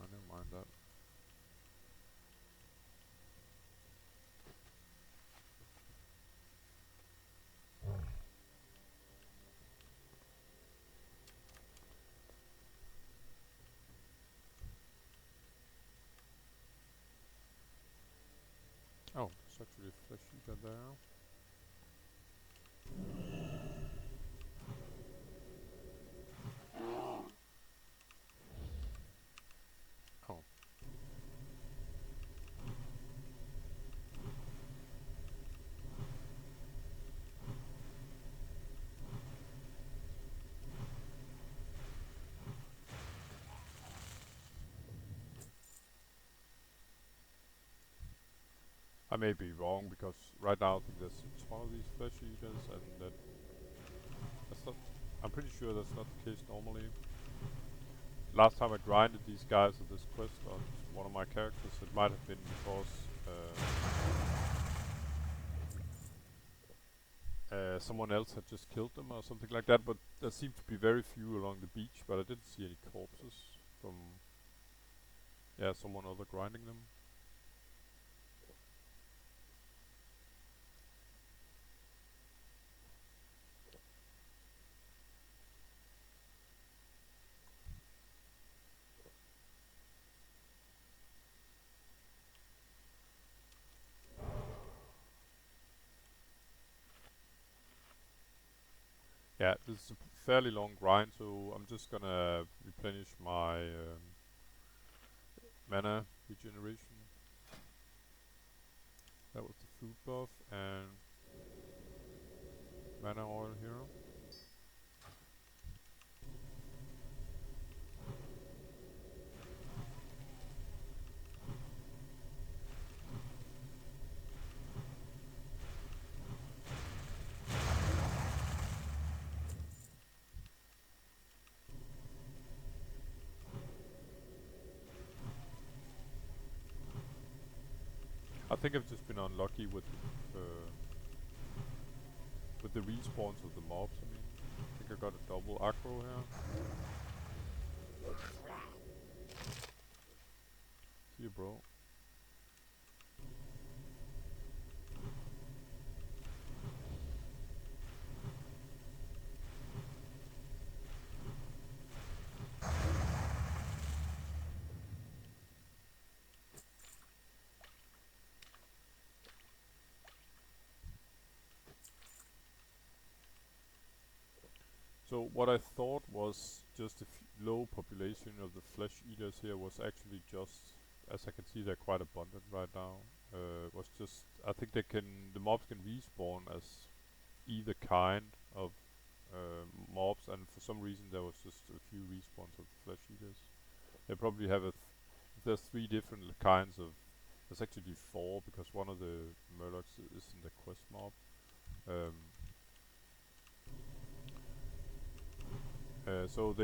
Never mind that. Oh, there's actually a flesh eater there. Oh. I may be wrong because right now I think there's a ton of these flesh eaters, and that's not. I'm pretty sure that's not the case normally. Last time I grinded these guys at this quest on one of my characters, it might have been because someone else had just killed them or something like that, but there seemed to be very few along the beach, but I didn't see any corpses from someone other grinding them. Yeah, this is a fairly long grind, so I'm just gonna replenish my mana regeneration. That was the food buff and mana oil here. I think I've just been unlucky with the respawns of the mobs. I mean, I think I got a double aggro here. See you, bro. So what I thought was just a low population of the flesh eaters here was actually just, as I can see, they're quite abundant right now. Was just I think the mobs can respawn as either kind of mobs, and for some reason there was just a few respawns of the flesh eaters. They probably have if there's 3 different kinds of. There's actually 4 because one of the murlocs isn't a quest mob. So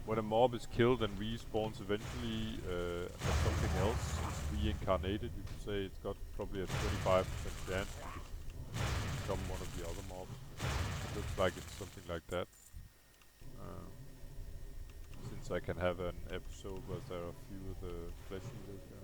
when a mob is killed and respawns eventually as something else, it's reincarnated. You could say it's got probably a 25% chance to become one of the other mobs. It looks like it's something like that. Since I can have an episode where there are a few of the flesh eaters here.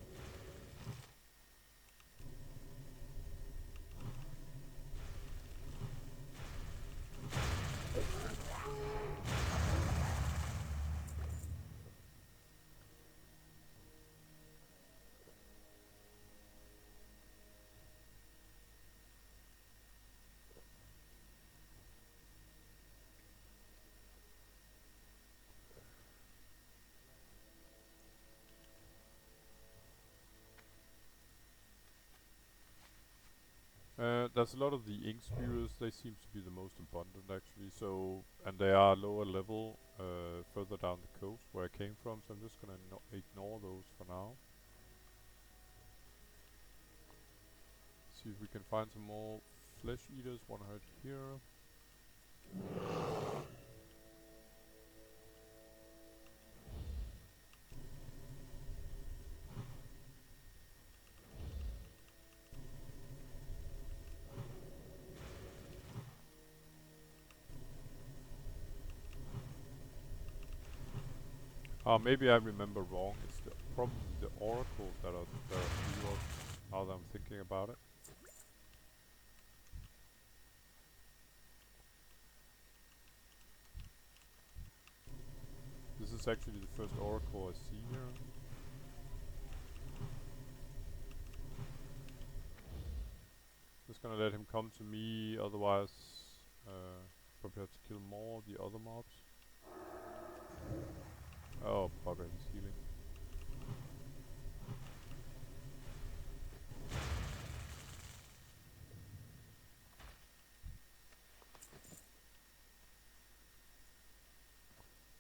There's a lot of the ink spewers. They seem to be the most abundant actually. So, and they are lower level, further down the coast where I came from. So I'm just gonna ignore those for now. See if we can find some more flesh eaters. One herd here. Maybe I remember wrong. It's probably the oracles that are few of, now that I'm thinking about it. This is actually the first oracle I see here. Just gonna let him come to me, otherwise probably have to kill more of the other mobs. Oh bugger, he's healing.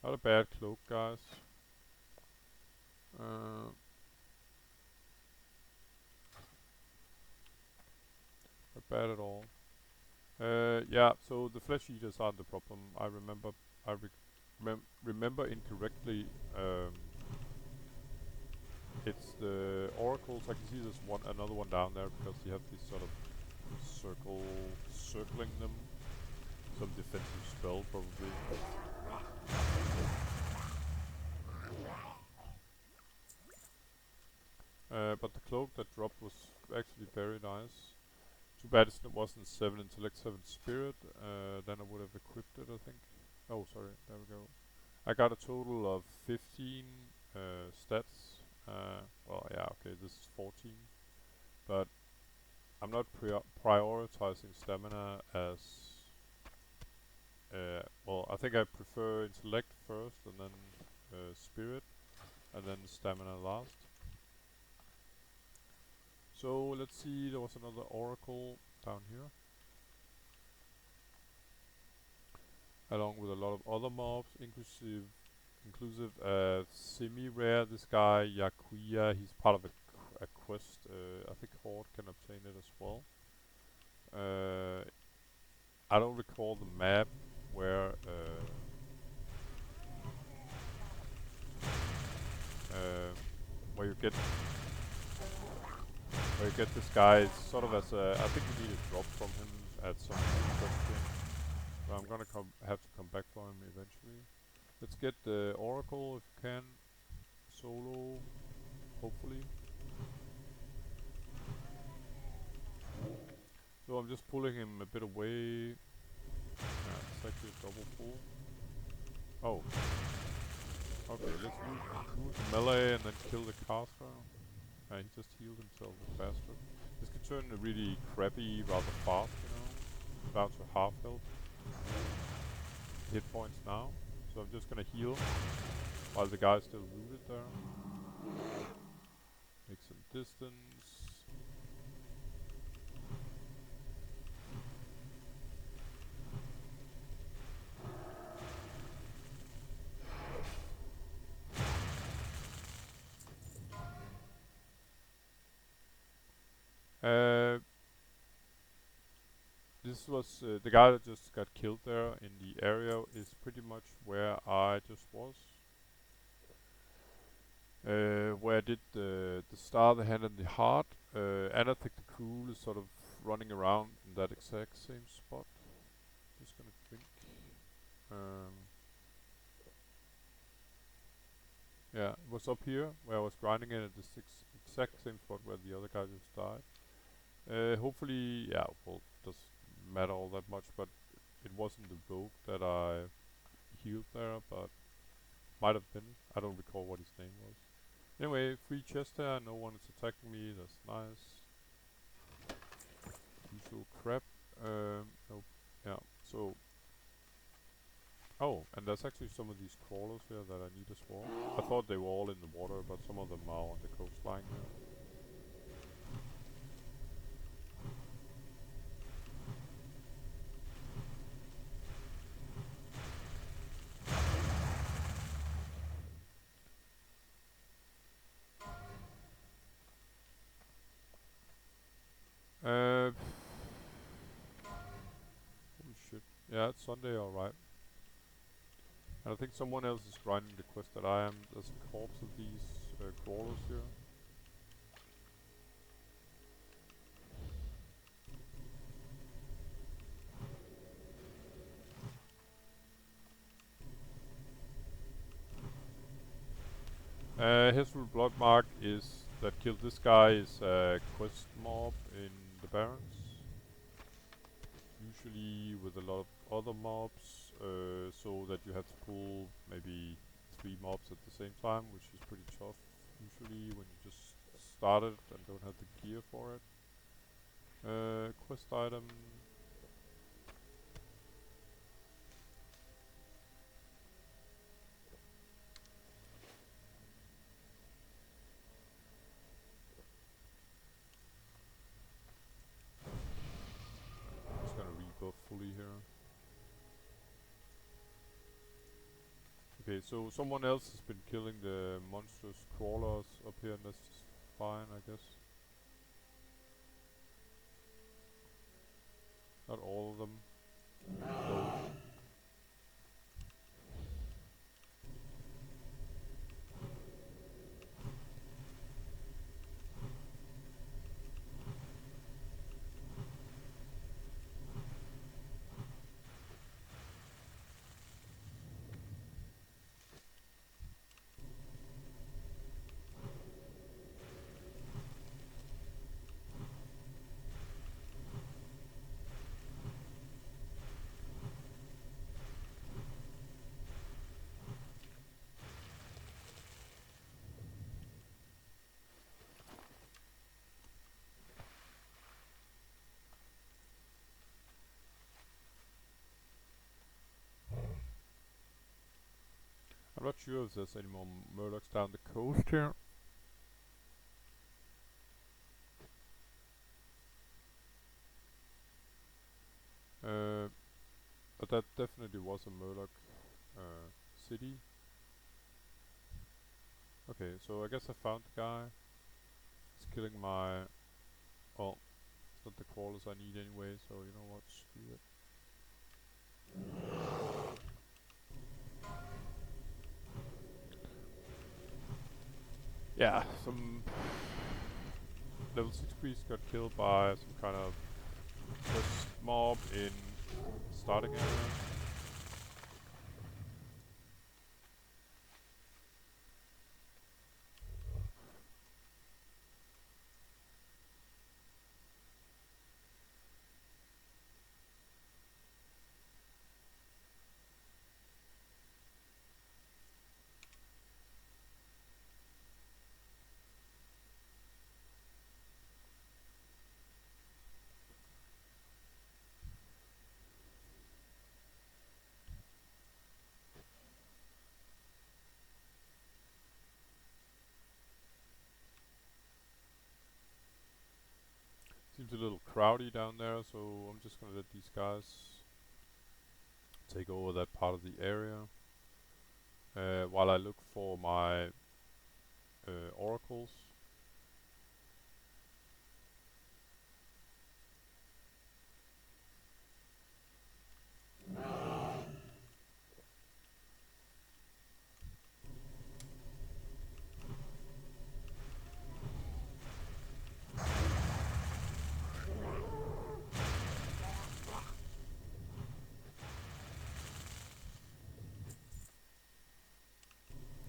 Not a bad cloak, guys. bad at all. Yeah, so the flesh eaters aren't the problem. I remember, remember incorrectly. It's the oracles. I can see there's another one down there because you have this sort of circling them. Some defensive spell probably. But the cloak that dropped was actually very nice. Too bad it wasn't 7 intellect, 7 spirit. Then I would have equipped it, I think. Oh, sorry. There we go. I got a total of 15 stats. Well, yeah, okay, this is 14. But I'm not prioritizing stamina as... well, I think I prefer intellect first, and then spirit, and then stamina last. So let's see, there was another oracle down here, along with a lot of other mobs, inclusive semi-rare. This guy Yakuya, he's part of a quest. I think Horde can obtain it as well. I don't recall the map where where you get this guy. It's sort of as a, I think you need a drop from him at some question. So I'm gonna have to come back for him eventually. Let's get the oracle if you can, solo, hopefully. So I'm just pulling him a bit away. Yeah, it's actually a double pull. Oh. Okay, let's move the melee and then kill the caster. He just healed himself, the bastard. This could turn really crappy rather fast, you know. Down to half health. Hit points now. So I'm just gonna heal while the guy's still rooted there. Make some distance. This was the guy that just got killed there in the area is pretty much where I just was. Where I did the star, the hand and the heart. And I think the crew is sort of running around in that exact same spot. Just gonna drink. Yeah, it was up here where I was grinding it at the exact same spot where the other guy just died. Hopefully, yeah, well, doesn't matter all that much, but it wasn't the rogue that I healed there, but might have been. I don't recall what his name was. Anyway, free chest there, no one is attacking me, that's nice. Usual crap. Nope. Yeah, so... Oh, and there's actually some of these crawlers here that I need as well. I thought they were all in the water, but some of them are on the coastline here. Holy shit. Yeah, it's Sunday, alright. And I think someone else is grinding the quest that I am. There's a corpse of these crawlers here. Hezrul Bloodmark is that killed this guy is a quest mob in the Barrens. Usually with a lot of other mobs, so that you have to pull maybe 3 mobs at the same time, which is pretty tough usually when you just started and don't have the gear for it. Quest item. Just gonna rebuff fully here. Okay, so someone else has been killing the monstrous crawlers up here, and that's fine, I guess. Not all of them, though. I'm not sure if there's any more murlocs down the coast here. But that definitely was a murloc city. Okay, so I guess I found the guy. It's killing my... Well, it's not the crawlers I need anyway, so you know what, screw it. Yeah, some level 6 priest got killed by some kind of quest mob in starting area. Seems a little crowdy down there, so I'm just gonna let these guys take over that part of the area. While I look for my oracles.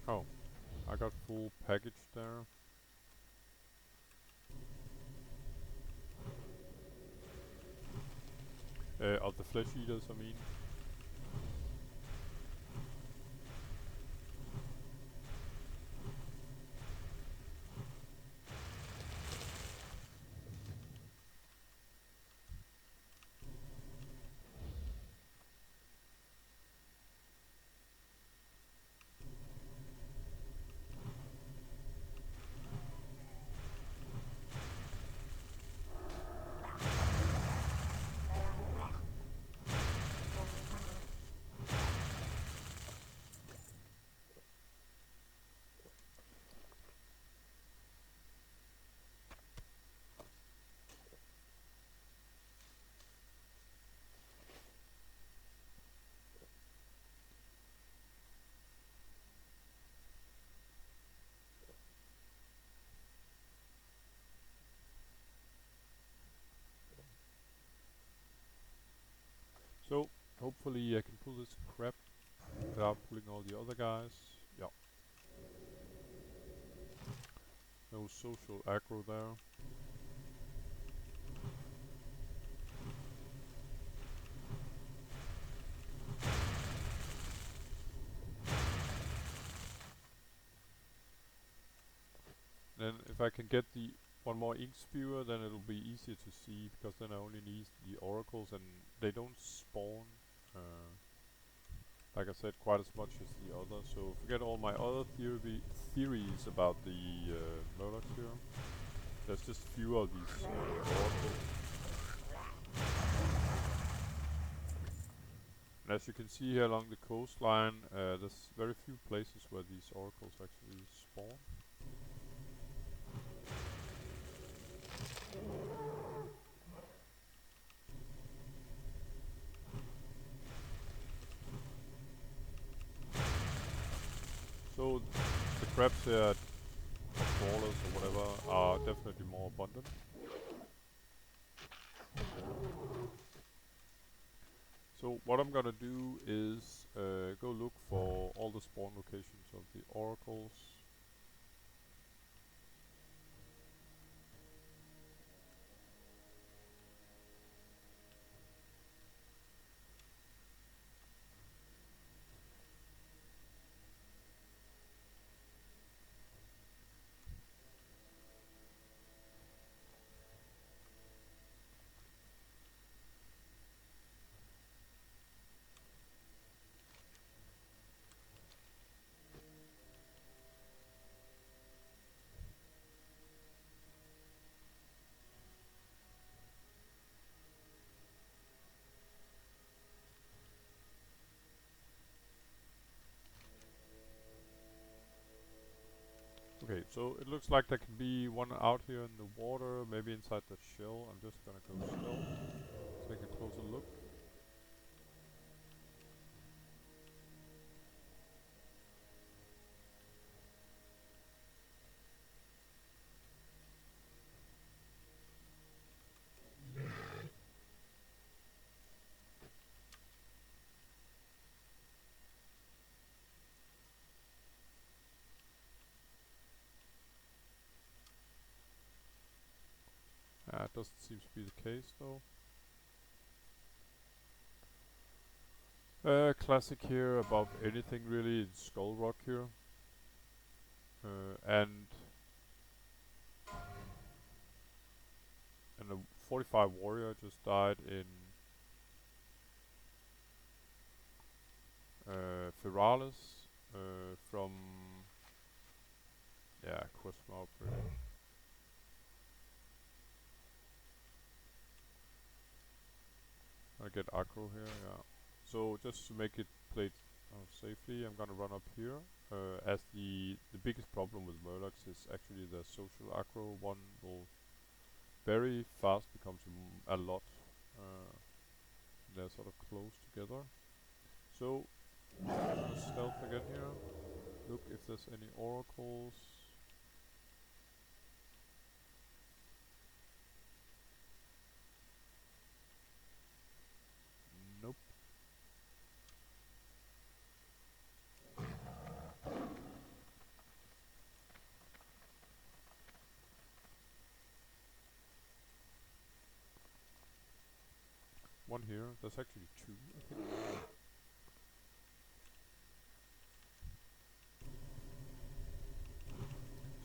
Oh, I got full package there. Of the flesh eaters, I mean. So, hopefully I can pull this crap without pulling all the other guys. Yeah. No social aggro there. Then if I can get the one more ink spewer, then it'll be easier to see, because then I only need the oracles and they don't spawn, like I said, quite as much as the other. So forget all my other theories about the murlocs here. There's just fewer of these oracles. And as you can see here along the coastline, there's very few places where these oracles actually spawn. So the crabs here, or crawlers or whatever, are definitely more abundant. So what I'm gonna do is go look for all the spawn locations of the oracles. Okay, so it looks like there can be one out here in the water, maybe inside that shell. I'm just gonna go stealth, take a closer look. It doesn't seem to be the case though. Classic here, above anything really, in Skull Rock here. And a 45 warrior just died in Ferralis from quest Maury. I get aggro here, yeah. So just to make it played safely, I'm gonna run up here. As the biggest problem with Murlocs is actually the social aggro. One will very fast becomes a lot. They're sort of close together. So I'm gonna stealth again here. Look if there's any oracles. Nope. One here. There's actually two, I think.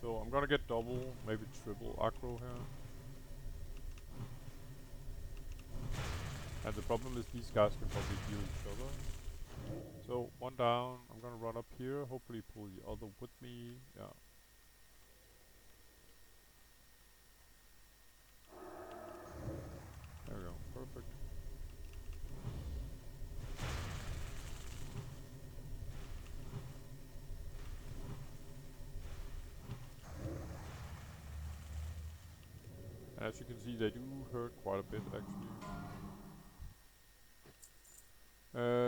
So I'm gonna get double, maybe triple aggro here. And the problem is these guys can probably heal each other. So one down, I'm gonna run up here, hopefully pull the other with me. Yeah. There we go, perfect. And as you can see, they do hurt quite a bit actually.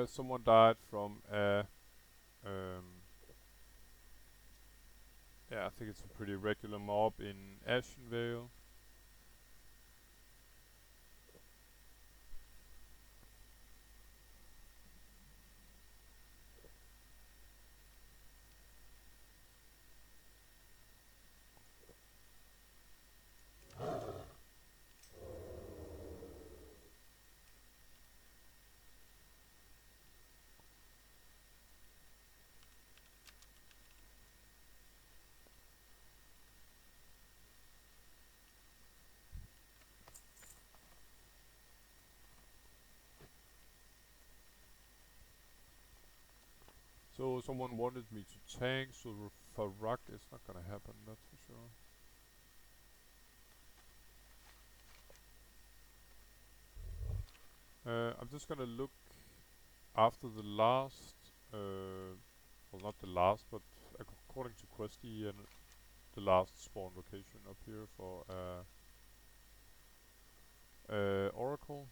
Someone died from a I think it's a pretty regular mob in Vale. So someone wanted me to tank, so for Ruck it's not gonna happen, that's for sure. I'm just gonna look after the last, well not the last, but according to Questy and the last spawn location up here for Oracle.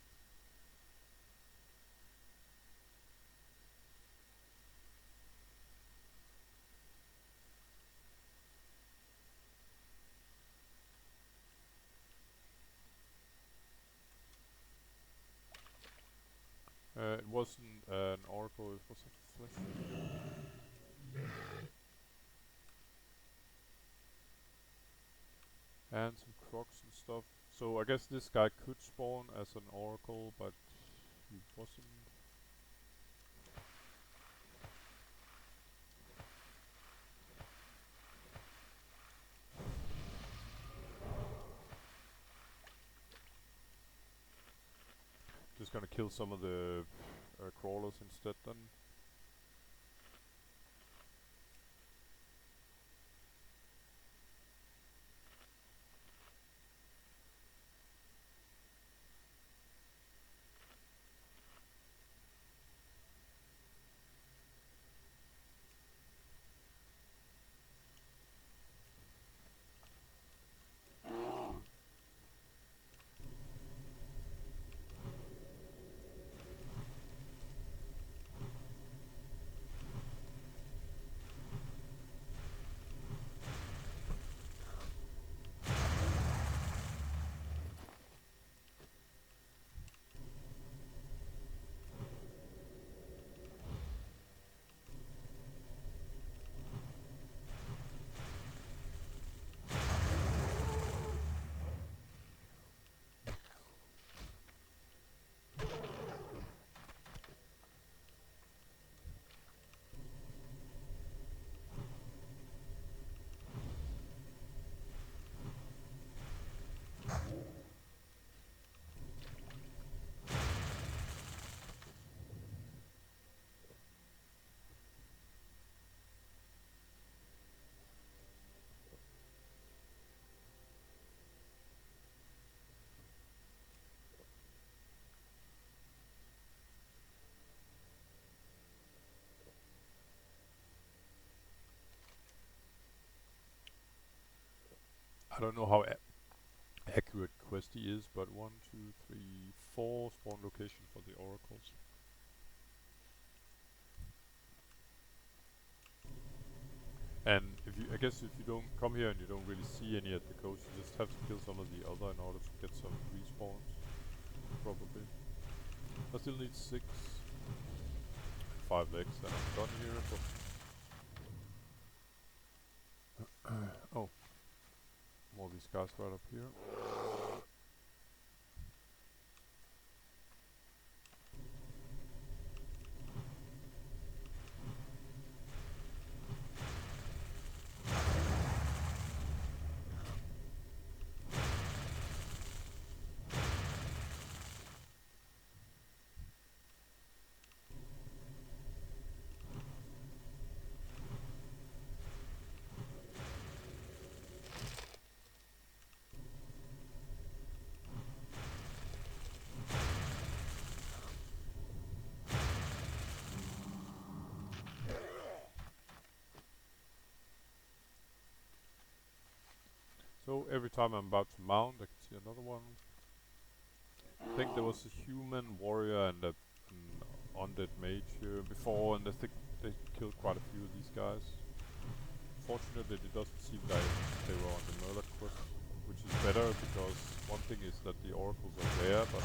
It wasn't an oracle, it was a flesh figure. And some crocs and stuff. So I guess this guy could spawn as an oracle, but he wasn't. Just gonna kill some of the crawlers instead then. I don't know how accurate quest he is, but 1, 2, 3, 4 spawn location for the oracles. And if you, I guess if you don't come here and you don't really see any at the coast, you just have to kill some of the other in order to get some respawns, probably. I still need 6 and 5 legs, and I'm done here. But oh, more of these guys right up here. So every time I'm about to mount, I can see another one. I think there was a human warrior and an undead mage here before, and I think they killed quite a few of these guys. Fortunately, it doesn't seem like they were on the murder quest, which is better because one thing is that the oracles are there, but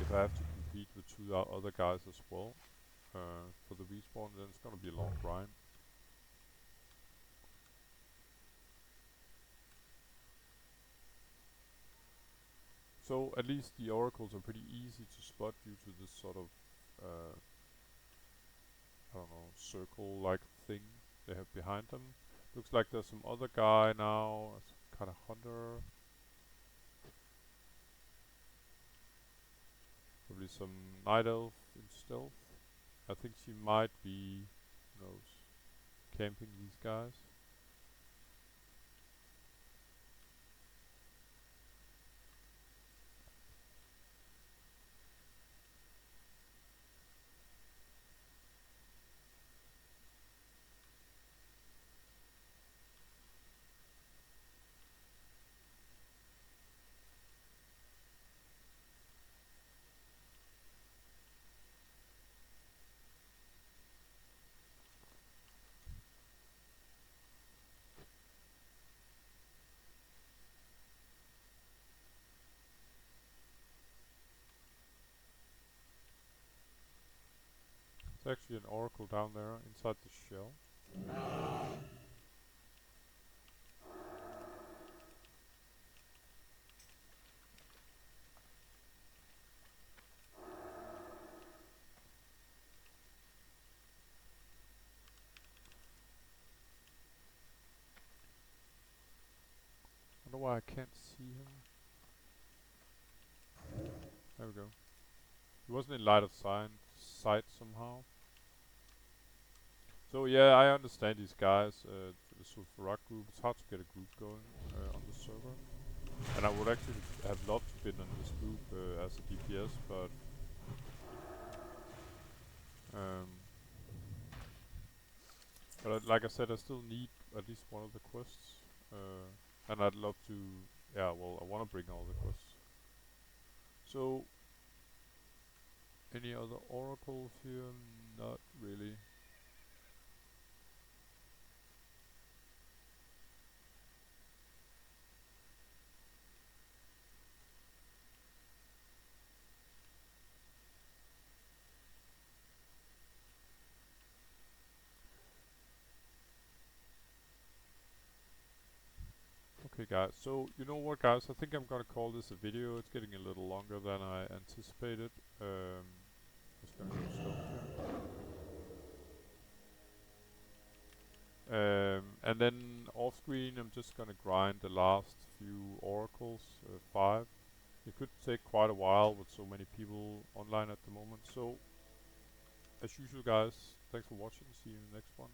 if I have to compete with 2 other guys as well for the respawn, then it's gonna be a long grind. So at least the oracles are pretty easy to spot due to this sort of I don't know, circle-like thing they have behind them. Looks like there's some other guy now, some kind of hunter. Probably some night elf in stealth. I think she might be, who knows, camping these guys. There's actually an oracle down there inside the shell. I wonder why I can't see him. There we go. He wasn't in light of sight somehow. So yeah, I understand these guys. The Sulfurak group. It's hard to get a group going on the server, and I would actually have loved to been in this group as a DPS, um, but like I said, I still need at least one of the quests, and I'd love to. Yeah, well, I want to bring all the quests. So, any other oracles here? Not really. Okay guys, so you know what guys, I think I'm gonna call this a video. It's getting a little longer than I anticipated. Just gonna go stone here. And then off screen I'm just gonna grind the last few oracles, 5. It could take quite a while with so many people online at the moment. So, as usual guys, thanks for watching, see you in the next one.